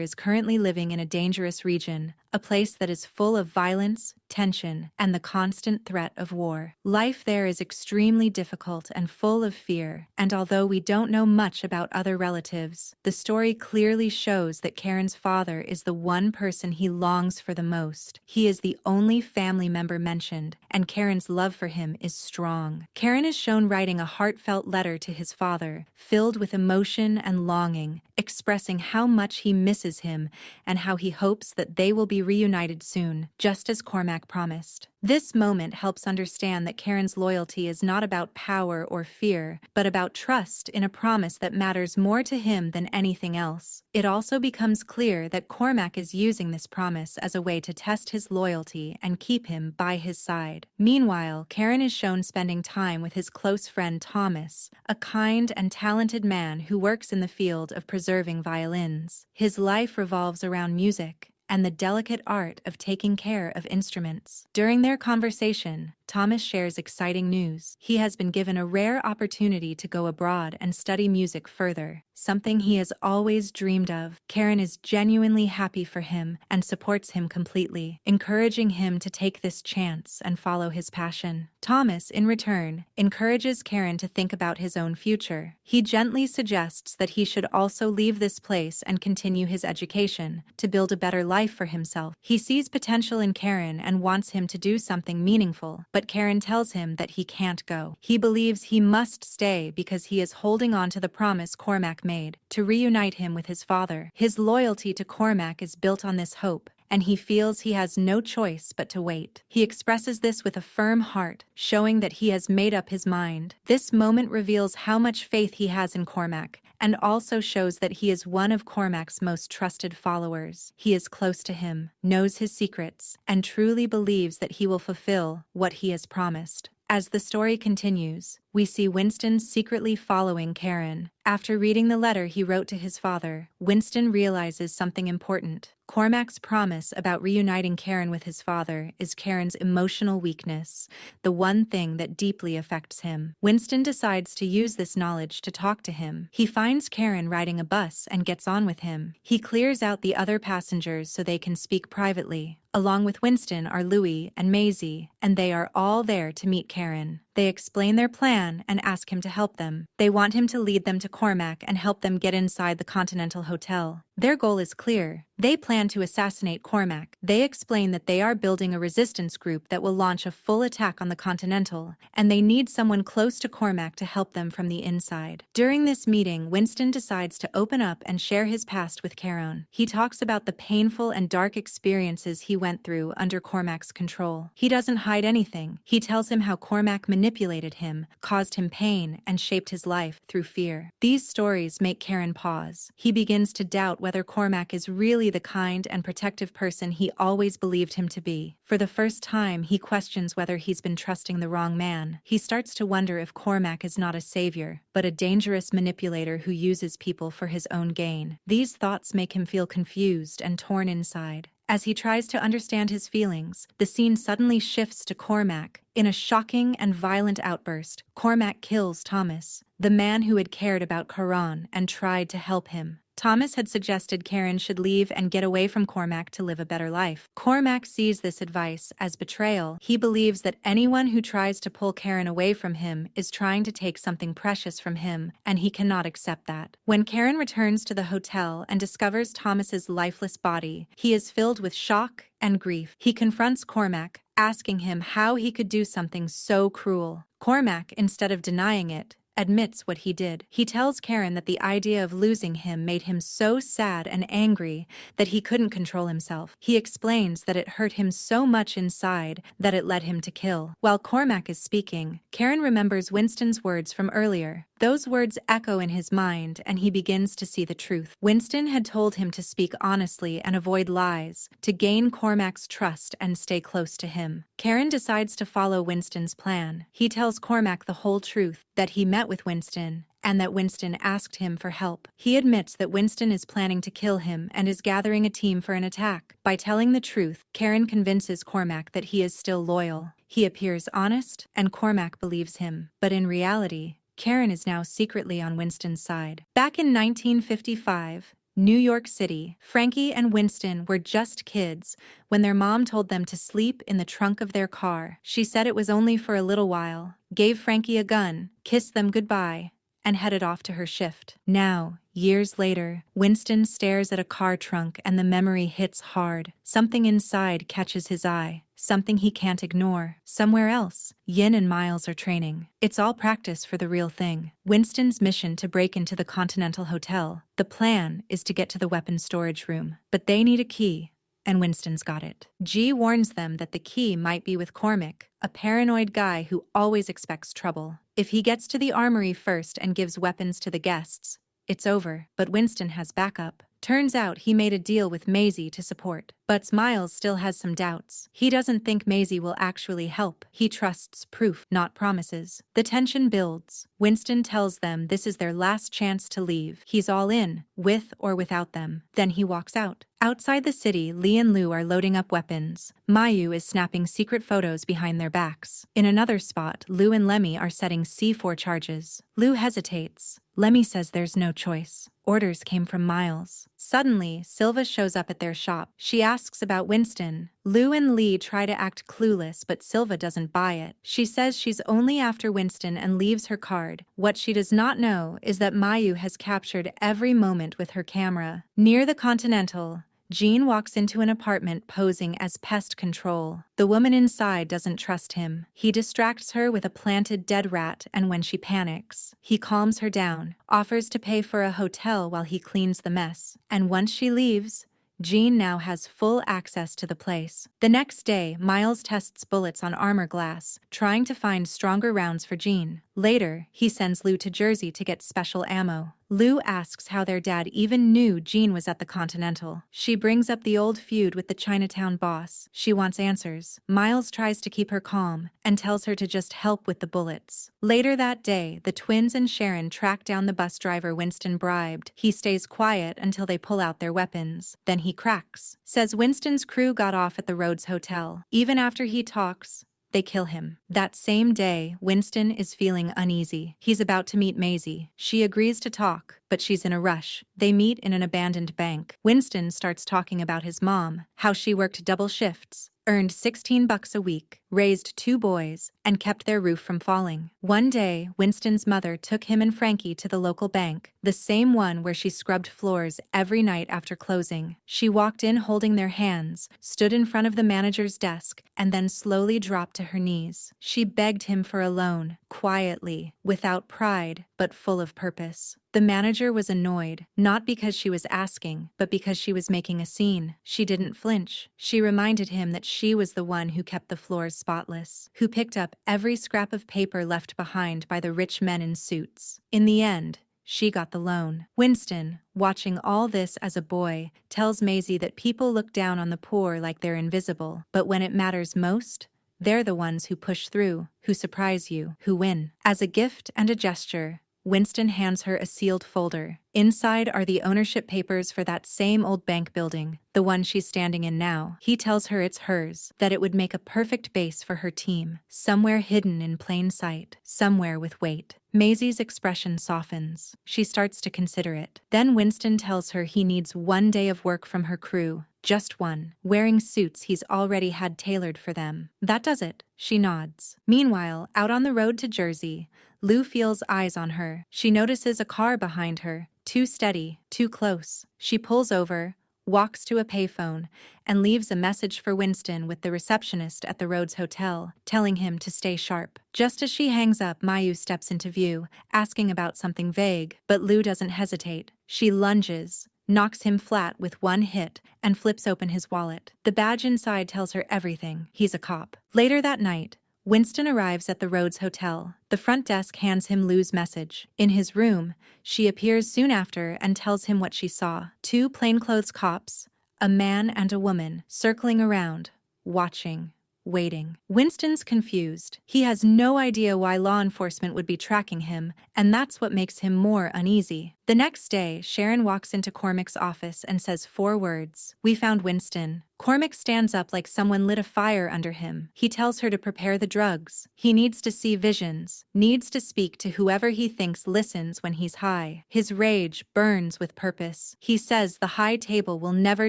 is currently living in a dangerous region, a place that is full of violence, tension, and the constant threat of war. Life there is extremely difficult and full of fear, and although we don't know much about other relatives, the story clearly shows that Karen's father is the one person he longs for the most. He is the only family member mentioned, and Karen's love for him is strong. Karen is shown writing a heartfelt letter to his father, filled with emotion and longing, expressing how much he misses him and how he hopes that they will be reunited soon, just as Cormac promised. This moment helps understand that Karen's loyalty is not about power or fear, but about trust in a promise that matters more to him than anything else. It also becomes clear that Cormac is using this promise as a way to test his loyalty and keep him by his side. Meanwhile, Karen is shown spending time with his close friend Thomas, a kind and talented man who works in the field of preserving violins. His life revolves around music and the delicate art of taking care of instruments. During their conversation, Thomas shares exciting news. He has been given a rare opportunity to go abroad and study music further, something he has always dreamed of. Karen is genuinely happy for him and supports him completely, encouraging him to take this chance and follow his passion. Thomas, in return, encourages Karen to think about his own future. He gently suggests that he should also leave this place and continue his education to build a better life for himself. He sees potential in Karen and wants him to do something meaningful, but Karen tells him that he can't go. He believes he must stay because he is holding on to the promise Cormac made to reunite him with his father. His loyalty to Cormac is built on this hope, and he feels he has no choice but to wait. He expresses this with a firm heart, showing that he has made up his mind. This moment reveals how much faith he has in Cormac, and also shows that he is one of Cormac's most trusted followers. He is close to him, knows his secrets, and truly believes that he will fulfill what he has promised. As the story continues, we see Winston secretly following Karen. After reading the letter he wrote to his father, Winston realizes something important. Cormac's promise about reuniting Karen with his father is Karen's emotional weakness, the one thing that deeply affects him. Winston decides to use this knowledge to talk to him. He finds Karen riding a bus and gets on with him. He clears out the other passengers so they can speak privately. Along with Winston are Louis and Maisie, and they are all there to meet Karen. They explain their plan and ask him to help them. They want him to lead them to Cormac and help them get inside the Continental Hotel. Their goal is clear. They plan to assassinate Cormac. They explain that they are building a resistance group that will launch a full attack on the Continental, and they need someone close to Cormac to help them from the inside. During this meeting, Winston decides to open up and share his past with Karen. He talks about the painful and dark experiences he went through under Cormac's control. He doesn't hide anything. He tells him how Cormac manipulated him, caused him pain, and shaped his life through fear. These stories make Karen pause. He begins to doubt whether Cormac is really the kind and protective person he always believed him to be. For the first time, he questions whether he's been trusting the wrong man. He starts to wonder if Cormac is not a savior, but a dangerous manipulator who uses people for his own gain. These thoughts make him feel confused and torn inside. As he tries to understand his feelings, the scene suddenly shifts to Cormac. In a shocking and violent outburst, Cormac kills Thomas, the man who had cared about Karan and tried to help him. Thomas had suggested Karen should leave and get away from Cormac to live a better life. Cormac sees this advice as betrayal. He believes that anyone who tries to pull Karen away from him is trying to take something precious from him, and he cannot accept that. When Karen returns to the hotel and discovers Thomas's lifeless body, he is filled with shock and grief. He confronts Cormac, asking him how he could do something so cruel. Cormac, instead of denying it, admits what he did. He tells Karen that the idea of losing him made him so sad and angry that he couldn't control himself. He explains that it hurt him so much inside that it led him to kill. While Cormac is speaking, Karen remembers Winston's words from earlier. Those words echo in his mind, and he begins to see the truth. Winston had told him to speak honestly and avoid lies, to gain Cormac's trust and stay close to him. Karen decides to follow Winston's plan. He tells Cormac the whole truth, that he met with Winston, and that Winston asked him for help. He admits that Winston is planning to kill him and is gathering a team for an attack. By telling the truth, Karen convinces Cormac that he is still loyal. He appears honest, and Cormac believes him. But in reality, Karen is now secretly on Winston's side. Back in 1955, New York City, Frankie and Winston were just kids when their mom told them to sleep in the trunk of their car. She said it was only for a little while, gave Frankie a gun, kissed them goodbye, and headed off to her shift. Now, years later, Winston stares at a car trunk and the memory hits hard. Something inside catches his eye. Something he can't ignore. Somewhere else, Yin and Miles are training. It's all practice for the real thing. Winston's mission to break into the Continental Hotel. The plan is to get to the weapons storage room. But they need a key, and Winston's got it. G warns them that the key might be with Cormac, a paranoid guy who always expects trouble. If he gets to the armory first and gives weapons to the guests, it's over. But Winston has backup. Turns out he made a deal with Maisie to support. But Miles still has some doubts. He doesn't think Maisie will actually help. He trusts proof, not promises. The tension builds. Winston tells them this is their last chance to leave. He's all in, with or without them. Then he walks out. Outside the city, Lee and Lou are loading up weapons. Mayu is snapping secret photos behind their backs. In another spot, Lou and Lemmy are setting C4 charges. Lou hesitates. Lemmy says there's no choice. Orders came from Miles. Suddenly, Silva shows up at their shop. She asks about Winston. Lou and Lee try to act clueless, but Silva doesn't buy it. She says she's only after Winston and leaves her card. What she does not know is that Mayu has captured every moment with her camera. Near the Continental, Jean walks into an apartment posing as pest control. The woman inside doesn't trust him. He distracts her with a planted dead rat, and when she panics, he calms her down, offers to pay for a hotel while he cleans the mess. And once she leaves, Jean now has full access to the place. The next day, Miles tests bullets on armor glass, trying to find stronger rounds for Jean. Later, he sends Lou to Jersey to get special ammo. Lou asks how their dad even knew Jean was at the Continental. She brings up the old feud with the Chinatown boss. She wants answers. Miles tries to keep her calm and tells her to just help with the bullets. Later that day, the twins and Sharon track down the bus driver Winston bribed. He stays quiet until they pull out their weapons. Then he cracks. Says Winston's crew got off at the Rhodes Hotel. Even after he talks, they kill him. That same day, Winston is feeling uneasy. He's about to meet Maisie. She agrees to talk, but she's in a rush. They meet in an abandoned bank. Winston starts talking about his mom, how she worked double shifts, earned $16 a week, raised 2 boys, and kept their roof from falling. One day, Winston's mother took him and Frankie to the local bank, the same one where she scrubbed floors every night after closing. She walked in holding their hands, stood in front of the manager's desk, and then slowly dropped to her knees. She begged him for a loan, quietly, without pride, but full of purpose. The manager was annoyed, not because she was asking, but because she was making a scene. She didn't flinch. She reminded him that she was the one who kept the floors spotless, who picked up every scrap of paper left behind by the rich men in suits. In the end, she got the loan. Winston, watching all this as a boy, tells Maisie that people look down on the poor like they're invisible, but when it matters most, they're the ones who push through, who surprise you, who win. As a gift and a gesture, Winston hands her a sealed folder. Inside are the ownership papers for that same old bank building, the one she's standing in now. He tells her it's hers, that it would make a perfect base for her team, somewhere hidden in plain sight, somewhere with weight. Maisie's expression softens. She starts to consider it. Then Winston tells her he needs 1 day of work from her crew. Just one, wearing suits he's already had tailored for them. That does it, she nods. Meanwhile, out on the road to Jersey, Lou feels eyes on her. She notices a car behind her, too steady, too close. She pulls over, walks to a payphone, and leaves a message for Winston with the receptionist at the Rhodes Hotel, telling him to stay sharp. Just as she hangs up, Mayu steps into view, asking about something vague, but Lou doesn't hesitate. She lunges, knocks him flat with one hit, and flips open his wallet. The badge inside tells her everything. He's a cop. Later that night, Winston arrives at the Rhodes Hotel. The front desk hands him Lou's message. In his room, she appears soon after and tells him what she saw. 2 plainclothes cops, a man and a woman, circling around, watching, waiting. Winston's confused. He has no idea why law enforcement would be tracking him, and that's what makes him more uneasy. The next day, Sharon walks into Cormac's office and says 4 words. "We found Winston." Cormac stands up like someone lit a fire under him. He tells her to prepare the drugs. He needs to see visions, needs to speak to whoever he thinks listens when he's high. His rage burns with purpose. He says the high table will never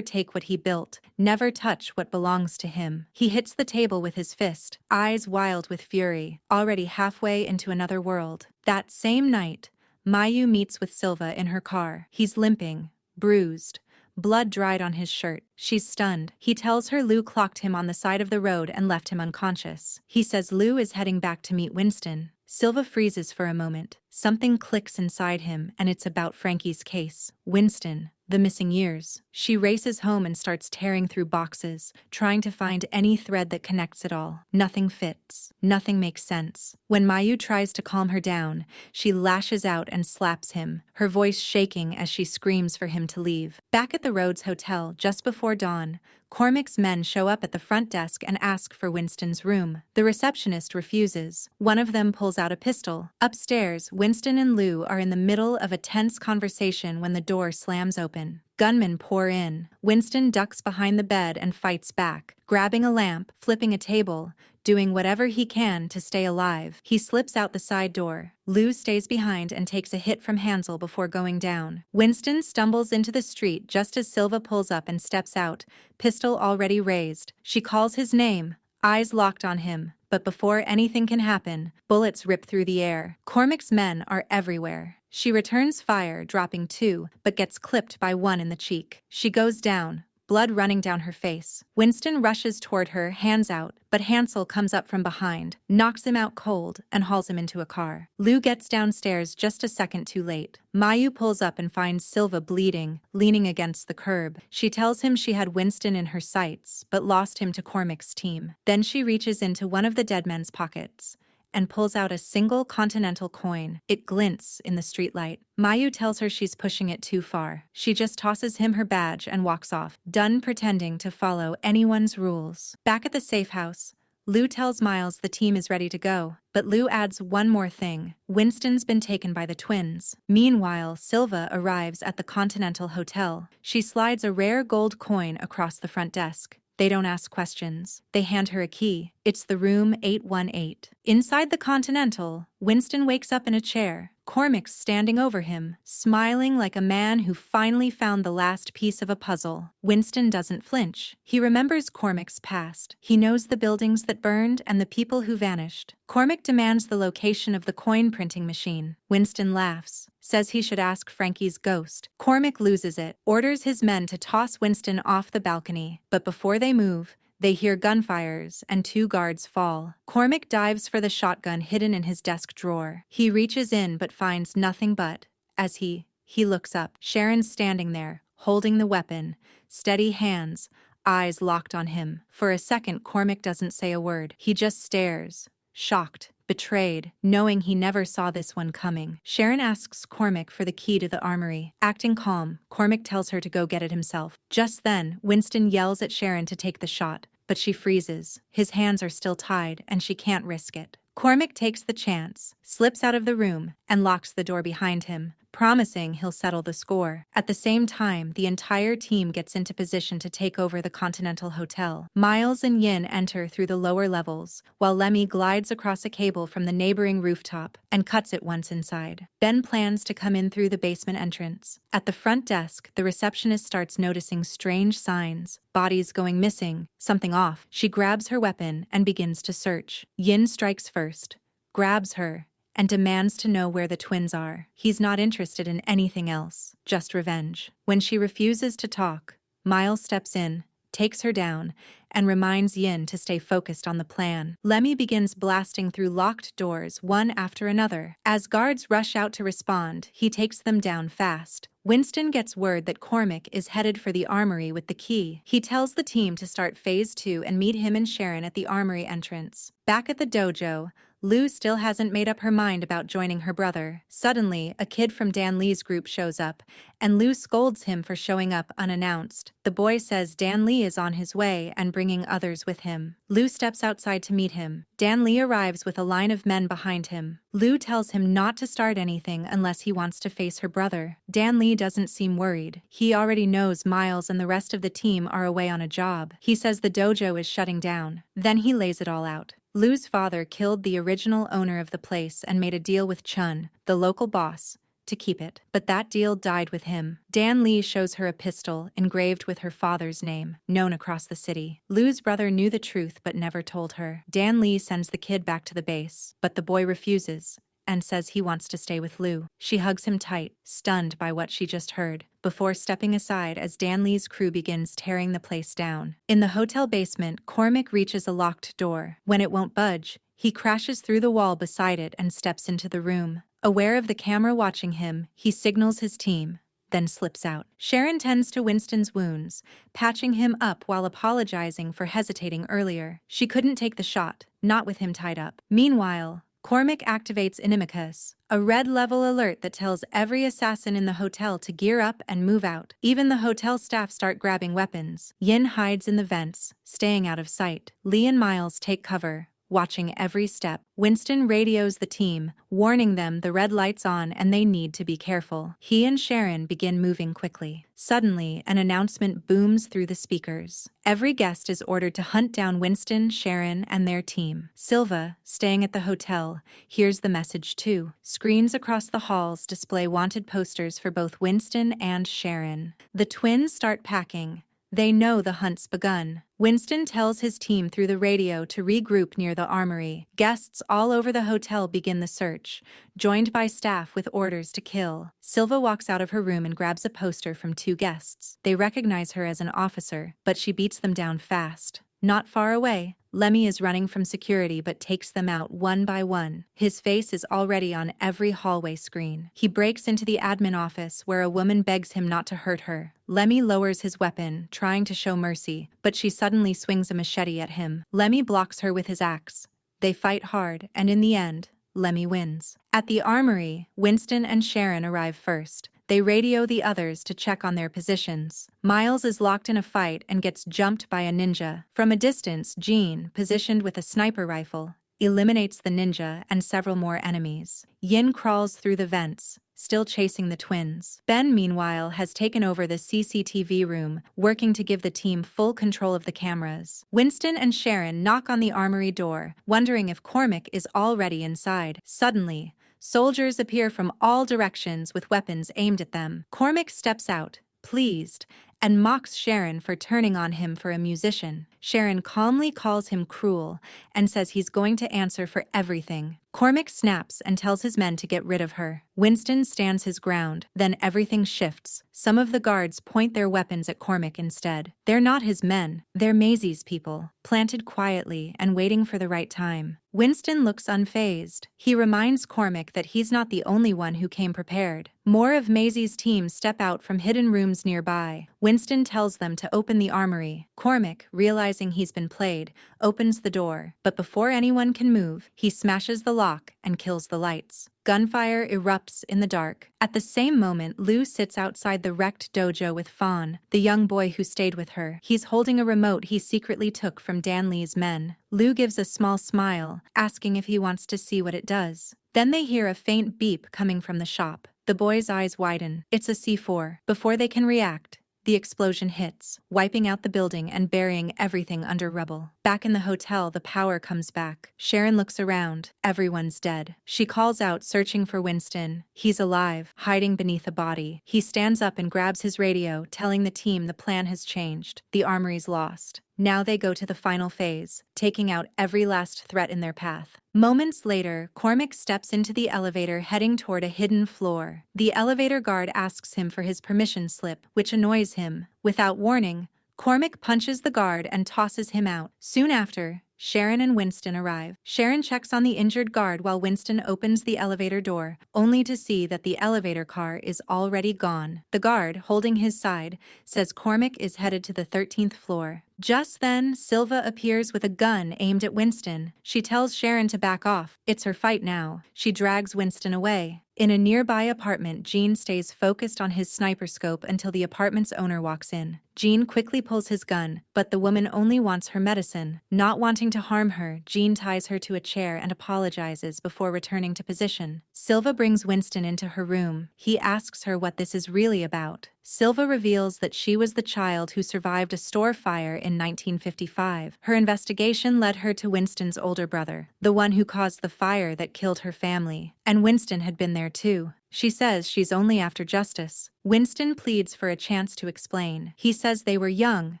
take what he built, never touch what belongs to him. He hits the table with his fist, eyes wild with fury, already halfway into another world. That same night, Mayu meets with Silva in her car. He's limping, bruised, blood dried on his shirt. She's stunned. He tells her Lou clocked him on the side of the road and left him unconscious. He says Lou is heading back to meet Winston. Silva freezes for a moment. Something clicks inside him, and it's about Frankie's case. Winston, the missing years. She races home and starts tearing through boxes, trying to find any thread that connects it all. Nothing fits. Nothing makes sense. When Mayu tries to calm her down, she lashes out and slaps him, her voice shaking as she screams for him to leave. Back at the Rhodes Hotel, just before dawn, Cormac's men show up at the front desk and ask for Winston's room. The receptionist refuses. One of them pulls out a pistol. Upstairs, Winston and Lou are in the middle of a tense conversation when the door slams open. Gunmen pour in. Winston ducks behind the bed and fights back, grabbing a lamp, flipping a table, doing whatever he can to stay alive. He slips out the side door. Lou stays behind and takes a hit from Hansel before going down. Winston stumbles into the street just as Silva pulls up and steps out, pistol already raised. She calls his name, eyes locked on him, but before anything can happen, bullets rip through the air. Cormac's men are everywhere. She returns fire, dropping 2, but gets clipped by 1 in the cheek. She goes down, blood running down her face. Winston rushes toward her, hands out, but Hansel comes up from behind, knocks him out cold, and hauls him into a car. Lou gets downstairs just a second too late. Mayu pulls up and finds Silva bleeding, leaning against the curb. She tells him she had Winston in her sights, but lost him to Cormac's team. Then she reaches into one of the dead men's pockets and pulls out a single Continental coin. It glints in the streetlight. Mayu tells her she's pushing it too far. She just tosses him her badge and walks off, done pretending to follow anyone's rules. Back at the safe house, Lou tells Miles the team is ready to go, but Lou adds one more thing. Winston's been taken by the twins. Meanwhile, Silva arrives at the Continental Hotel. She slides a rare gold coin across the front desk. They don't ask questions. They hand her a key. It's the room 818. Inside the Continental, Winston wakes up in a chair. Cormac's standing over him, smiling like a man who finally found the last piece of a puzzle. Winston doesn't flinch. He remembers Cormac's past. He knows the buildings that burned and the people who vanished. Cormac demands the location of the coin printing machine. Winston laughs, says he should ask Frankie's ghost. Cormac loses it, orders his men to toss Winston off the balcony, but before they move, they hear gunfires and 2 guards fall. Cormac dives for the shotgun hidden in his desk drawer. He reaches in but finds nothing but, as he looks up, Sharon's standing there, holding the weapon, steady hands, eyes locked on him. For a second, Cormac doesn't say a word. He just stares, shocked, betrayed, knowing he never saw this one coming. Sharon asks Cormac for the key to the armory. Acting calm, Cormac tells her to go get it himself. Just then, Winston yells at Sharon to take the shot, but she freezes. His hands are still tied, and she can't risk it. Cormac takes the chance, slips out of the room, and locks the door behind him, promising he'll settle the score. At the same time, the entire team gets into position to take over the Continental Hotel. Miles and Yin enter through the lower levels, while Lemmy glides across a cable from the neighboring rooftop and cuts it once inside. Ben plans to come in through the basement entrance. At the front desk, the receptionist starts noticing strange signs, bodies going missing, something off. She grabs her weapon and begins to search. Yin strikes first, grabs her, and demands to know where the twins are. He's not interested in anything else, just revenge. When she refuses to talk, Miles steps in, takes her down, and reminds Yin to stay focused on the plan. Lemmy begins blasting through locked doors one after another. As guards rush out to respond, he takes them down fast. Winston gets word that Cormac is headed for the armory with the key. He tells the team to start Phase 2 and meet him and Sharon at the armory entrance. Back at the dojo, Lou still hasn't made up her mind about joining her brother. Suddenly, a kid from Dan Lee's group shows up, and Lou scolds him for showing up unannounced. The boy says Dan Lee is on his way and bringing others with him. Lou steps outside to meet him. Dan Lee arrives with a line of men behind him. Lou tells him not to start anything unless he wants to face her brother. Dan Lee doesn't seem worried. He already knows Miles and the rest of the team are away on a job. He says the dojo is shutting down. Then he lays it all out. Lou's father killed the original owner of the place and made a deal with Chun, the local boss, to keep it. But that deal died with him. Dan Lee shows her a pistol engraved with her father's name, known across the city. Lou's brother knew the truth but never told her. Dan Lee sends the kid back to the base, but the boy refuses and says he wants to stay with Lou. She hugs him tight, stunned by what she just heard, before stepping aside as Dan Lee's crew begins tearing the place down. In the hotel basement, Cormac reaches a locked door. When it won't budge, he crashes through the wall beside it and steps into the room. Aware of the camera watching him, he signals his team, then slips out. Sharon tends to Winston's wounds, patching him up while apologizing for hesitating earlier. She couldn't take the shot, not with him tied up. Meanwhile, Cormac activates Inimicus, a red-level alert that tells every assassin in the hotel to gear up and move out. Even the hotel staff start grabbing weapons. Yin hides in the vents, staying out of sight. Lee and Miles take cover, watching every step. Winston radios the team, warning them the red light's on and they need to be careful. He and Sharon begin moving quickly. Suddenly, an announcement booms through the speakers. Every guest is ordered to hunt down Winston, Sharon, and their team. Silva, staying at the hotel, hears the message too. Screens across the halls display wanted posters for both Winston and Sharon. The twins start packing. They know the hunt's begun. Winston tells his team through the radio to regroup near the armory. Guests all over the hotel begin the search, joined by staff with orders to kill. Silva walks out of her room and grabs a poster from two guests. They recognize her as an officer, but she beats them down fast. Not far away, Lemmy is running from security but takes them out one by one. His face is already on every hallway screen. He breaks into the admin office where a woman begs him not to hurt her. Lemmy lowers his weapon, trying to show mercy, but she suddenly swings a machete at him. Lemmy blocks her with his axe. They fight hard, and in the end, Lemmy wins. At the armory, Winston and Sharon arrive first. They radio the others to check on their positions. Miles is locked in a fight and gets jumped by a ninja. From a distance, Jean, positioned with a sniper rifle, eliminates the ninja and several more enemies. Yin crawls through the vents, still chasing the twins. Ben, meanwhile, has taken over the CCTV room, working to give the team full control of the cameras. Winston and Sharon knock on the armory door, wondering if Cormac is already inside. Suddenly, soldiers appear from all directions with weapons aimed at them. Cormac steps out, pleased, and mocks Sharon for turning on him for a musician. Sharon calmly calls him cruel and says he's going to answer for everything. Cormac snaps and tells his men to get rid of her. Winston stands his ground. Then everything shifts. Some of the guards point their weapons at Cormac instead. They're not his men. They're Maisie's people, planted quietly and waiting for the right time. Winston looks unfazed. He reminds Cormac that he's not the only one who came prepared. More of Maisie's team step out from hidden rooms nearby. Winston tells them to open the armory. Cormac, realizing he's been played, opens the door, but before anyone can move, he smashes the lock and kills the lights. Gunfire erupts in the dark. At the same moment, Lou sits outside the wrecked dojo with Fawn, the young boy who stayed with her. He's holding a remote he secretly took from Dan Lee's men. Lou gives a small smile, asking if he wants to see what it does. Then they hear a faint beep coming from the shop. The boy's eyes widen. It's a C4. Before they can react, the explosion hits, wiping out the building and burying everything under rubble. Back in the hotel, the power comes back. Sharon looks around. Everyone's dead. She calls out, searching for Winston. He's alive, hiding beneath a body. He stands up and grabs his radio, telling the team the plan has changed. The armory's lost. Now they go to the final phase, taking out every last threat in their path. Moments later, Cormac steps into the elevator heading toward a hidden floor. The elevator guard asks him for his permission slip, which annoys him. Without warning, Cormac punches the guard and tosses him out. Soon after, Sharon and Winston arrive. Sharon checks on the injured guard while Winston opens the elevator door, only to see that the elevator car is already gone. The guard, holding his side, says Cormac is headed to the 13th floor. Just then, Silva appears with a gun aimed at Winston. She tells Sharon to back off. It's her fight now. She drags Winston away. In a nearby apartment, Gene stays focused on his sniper scope until the apartment's owner walks in. Gene quickly pulls his gun, but the woman only wants her medicine. Not wanting to harm her, Gene ties her to a chair and apologizes before returning to position. Silva brings Winston into her room. He asks her what this is really about. Silva reveals that she was the child who survived a store fire in 1955. Her investigation led her to Winston's older brother, the one who caused the fire that killed her family. And Winston had been there too. She says she's only after justice. Winston pleads for a chance to explain. He says they were young,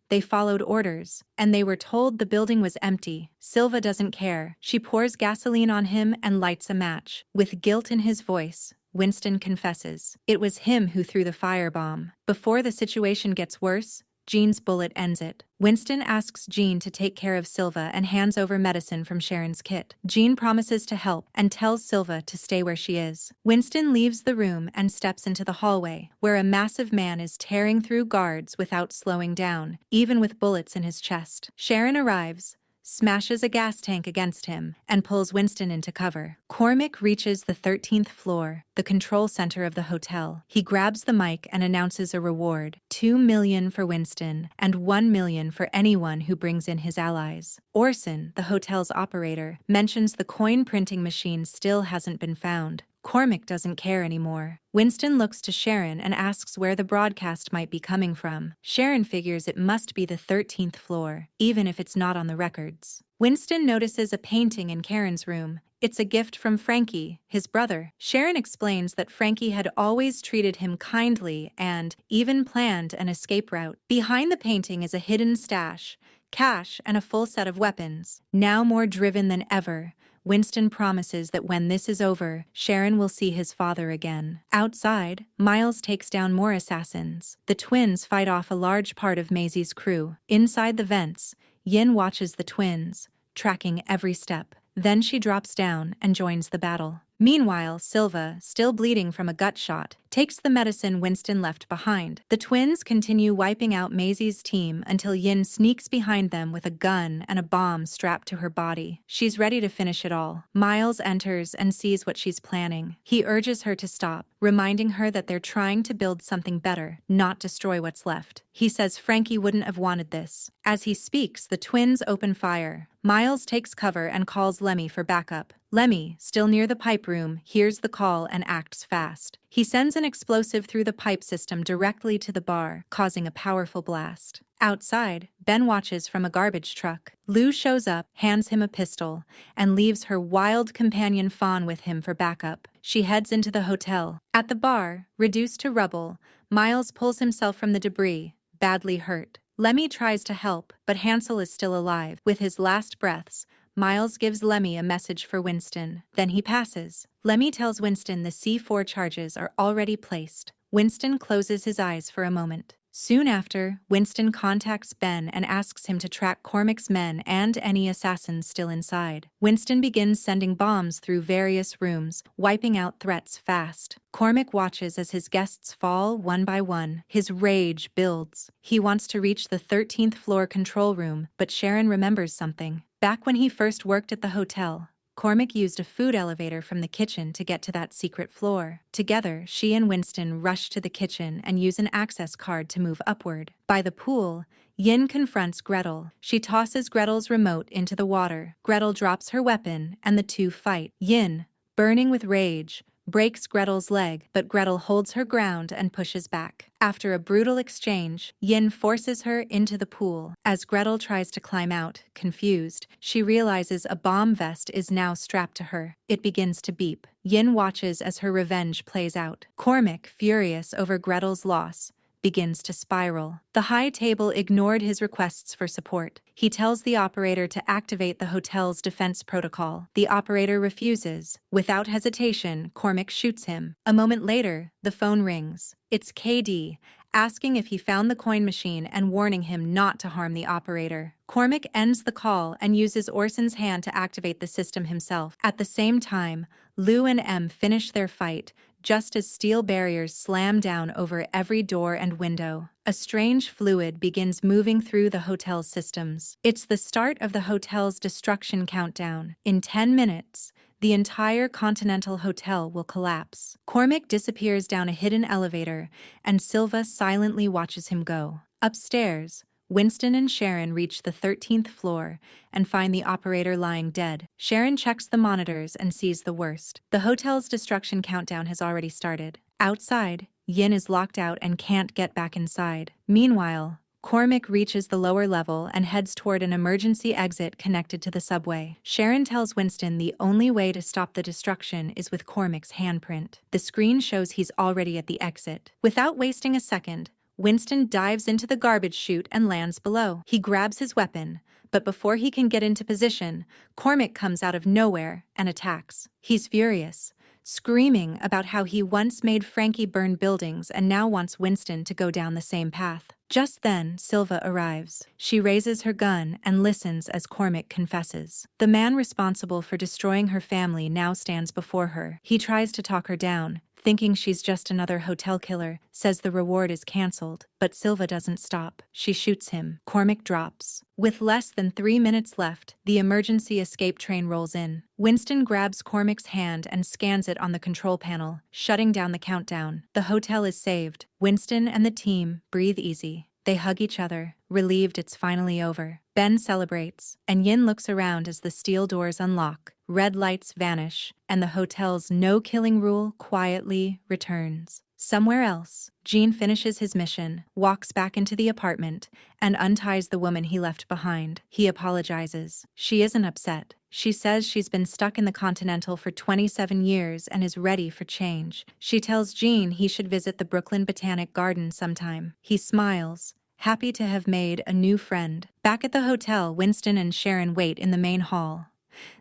they followed orders, and they were told the building was empty. Silva doesn't care. She pours gasoline on him and lights a match. With guilt in his voice, Winston confesses. It was him who threw the firebomb. Before the situation gets worse, Gene's bullet ends it. Winston asks Gene to take care of Silva and hands over medicine from Sharon's kit. Gene promises to help and tells Silva to stay where she is. Winston leaves the room and steps into the hallway, where a massive man is tearing through guards without slowing down, even with bullets in his chest. Sharon arrives, smashes a gas tank against him, and pulls Winston into cover. Cormac reaches the 13th floor, the control center of the hotel. He grabs the mic and announces a reward: $2 million for Winston and $1 million for anyone who brings in his allies. Orson, the hotel's operator, mentions the coin printing machine still hasn't been found. Cormac doesn't care anymore. Winston looks to Sharon and asks where the broadcast might be coming from. Sharon figures it must be the 13th floor, even if it's not on the records. Winston notices a painting in Karen's room. It's a gift from Frankie, his brother. Sharon explains that Frankie had always treated him kindly and even planned an escape route. Behind the painting is a hidden stash, cash, and a full set of weapons. Now more driven than ever, Winston promises that when this is over, Sharon will see his father again. Outside, Miles takes down more assassins. The twins fight off a large part of Maisie's crew. Inside the vents, Yin watches the twins, tracking every step. Then she drops down and joins the battle. Meanwhile, Silva, still bleeding from a gut shot, takes the medicine Winston left behind. The twins continue wiping out Maisie's team until Yin sneaks behind them with a gun and a bomb strapped to her body. She's ready to finish it all. Miles enters and sees what she's planning. He urges her to stop, reminding her that they're trying to build something better, not destroy what's left. He says Frankie wouldn't have wanted this. As he speaks, the twins open fire. Miles takes cover and calls Lemmy for backup. Lemmy, still near the pipe room, hears the call and acts fast. He sends an explosive through the pipe system directly to the bar, causing a powerful blast. Outside, Ben watches from a garbage truck. Lou shows up, hands him a pistol, and leaves her wild companion Fawn with him for backup. She heads into the hotel. At the bar, reduced to rubble, Miles pulls himself from the debris, badly hurt. Lemmy tries to help, but Hansel is still alive. With his last breaths, Miles gives Lemmy a message for Winston. Then he passes. Lemmy tells Winston the C4 charges are already placed. Winston closes his eyes for a moment. Soon after, Winston contacts Ben and asks him to track Cormac's men and any assassins still inside. Winston begins sending bombs through various rooms, wiping out threats fast. Cormac watches as his guests fall one by one. His rage builds. He wants to reach the 13th floor control room, but Sharon remembers something. Back when he first worked at the hotel, Cormac used a food elevator from the kitchen to get to that secret floor. Together, she and Winston rush to the kitchen and use an access card to move upward. By the pool, Yin confronts Gretel. She tosses Gretel's remote into the water. Gretel drops her weapon, and the two fight. Yin, burning with rage, breaks Gretel's leg, but Gretel holds her ground and pushes back. After a brutal exchange, Yin forces her into the pool. As Gretel tries to climb out, confused, she realizes a bomb vest is now strapped to her. It begins to beep. Yin watches as her revenge plays out. Cormac, furious over Gretel's loss, begins to spiral. The high table ignored his requests for support. He tells the operator to activate the hotel's defense protocol. The operator refuses. Without hesitation, Cormac shoots him. A moment later, the phone rings. It's KD, asking if he found the coin machine and warning him not to harm the operator. Cormac ends the call and uses Orson's hand to activate the system himself. At the same time, Lou and M finish their fight, just as steel barriers slam down over every door and window. A strange fluid begins moving through the hotel's systems. It's the start of the hotel's destruction countdown. In 10 minutes, the entire Continental Hotel will collapse. Cormac disappears down a hidden elevator, and Silva silently watches him go. Upstairs, Winston and Sharon reach the 13th floor and find the operator lying dead. Sharon checks the monitors and sees the worst. The hotel's destruction countdown has already started. Outside, Yin is locked out and can't get back inside. Meanwhile, Cormac reaches the lower level and heads toward an emergency exit connected to the subway. Sharon tells Winston the only way to stop the destruction is with Cormac's handprint. The screen shows he's already at the exit. Without wasting a second, Winston dives into the garbage chute and lands below. He grabs his weapon, but before he can get into position, Cormac comes out of nowhere and attacks. He's furious, screaming about how he once made Frankie burn buildings and now wants Winston to go down the same path. Just then, Silva arrives. She raises her gun and listens as Cormac confesses. The man responsible for destroying her family now stands before her. He tries to talk her down, thinking she's just another hotel killer, says the reward is cancelled, but Silva doesn't stop. She shoots him. Cormac drops. With less than 3 minutes left, the emergency escape train rolls in. Winston grabs Cormac's hand and scans it on the control panel, shutting down the countdown. The hotel is saved. Winston and the team breathe easy. They hug each other, relieved it's finally over. Ben celebrates, and Yin looks around as the steel doors unlock, red lights vanish, and the hotel's no-killing rule quietly returns. Somewhere else, Gene finishes his mission, walks back into the apartment, and unties the woman he left behind. He apologizes. She isn't upset. She says she's been stuck in the Continental for 27 years and is ready for change. She tells Gene he should visit the Brooklyn Botanic Garden sometime. He smiles, happy to have made a new friend. Back at the hotel, Winston and Sharon wait in the main hall.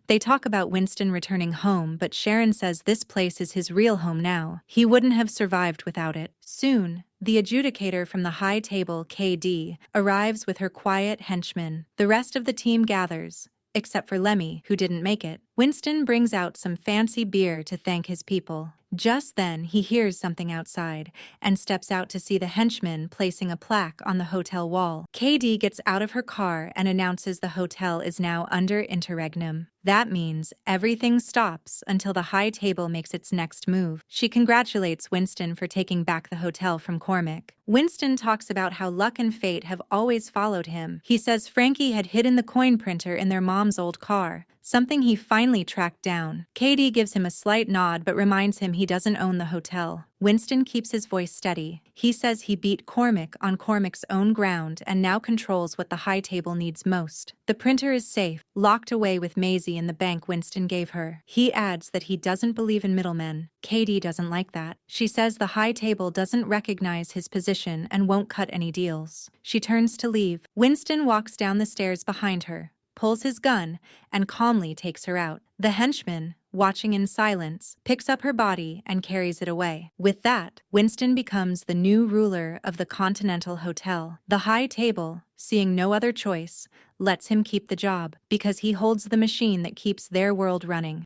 They talk about Winston returning home, but Sharon says this place is his real home now. He wouldn't have survived without it. Soon, the adjudicator from the high table, KD, arrives with her quiet henchmen. The rest of the team gathers, except for Lemmy, who didn't make it. Winston brings out some fancy beer to thank his people. Just then, he hears something outside and steps out to see the henchman placing a plaque on the hotel wall. KD gets out of her car and announces the hotel is now under interregnum. That means everything stops until the high table makes its next move. She congratulates Winston for taking back the hotel from Cormac. Winston talks about how luck and fate have always followed him. He says Frankie had hidden the coin printer in their mom's old car, something he finally tracked down. Katie gives him a slight nod but reminds him he doesn't own the hotel. Winston keeps his voice steady. He says he beat Cormac on Cormac's own ground and now controls what the high table needs most. The printer is safe, locked away with Maisie in the bank Winston gave her. He adds that he doesn't believe in middlemen. Katie doesn't like that. She says the high table doesn't recognize his position and won't cut any deals. She turns to leave. Winston walks down the stairs behind her, pulls his gun, and calmly takes her out. The henchman, watching in silence, picks up her body and carries it away. With that, Winston becomes the new ruler of the Continental Hotel. The high table, seeing no other choice, lets him keep the job because he holds the machine that keeps their world running.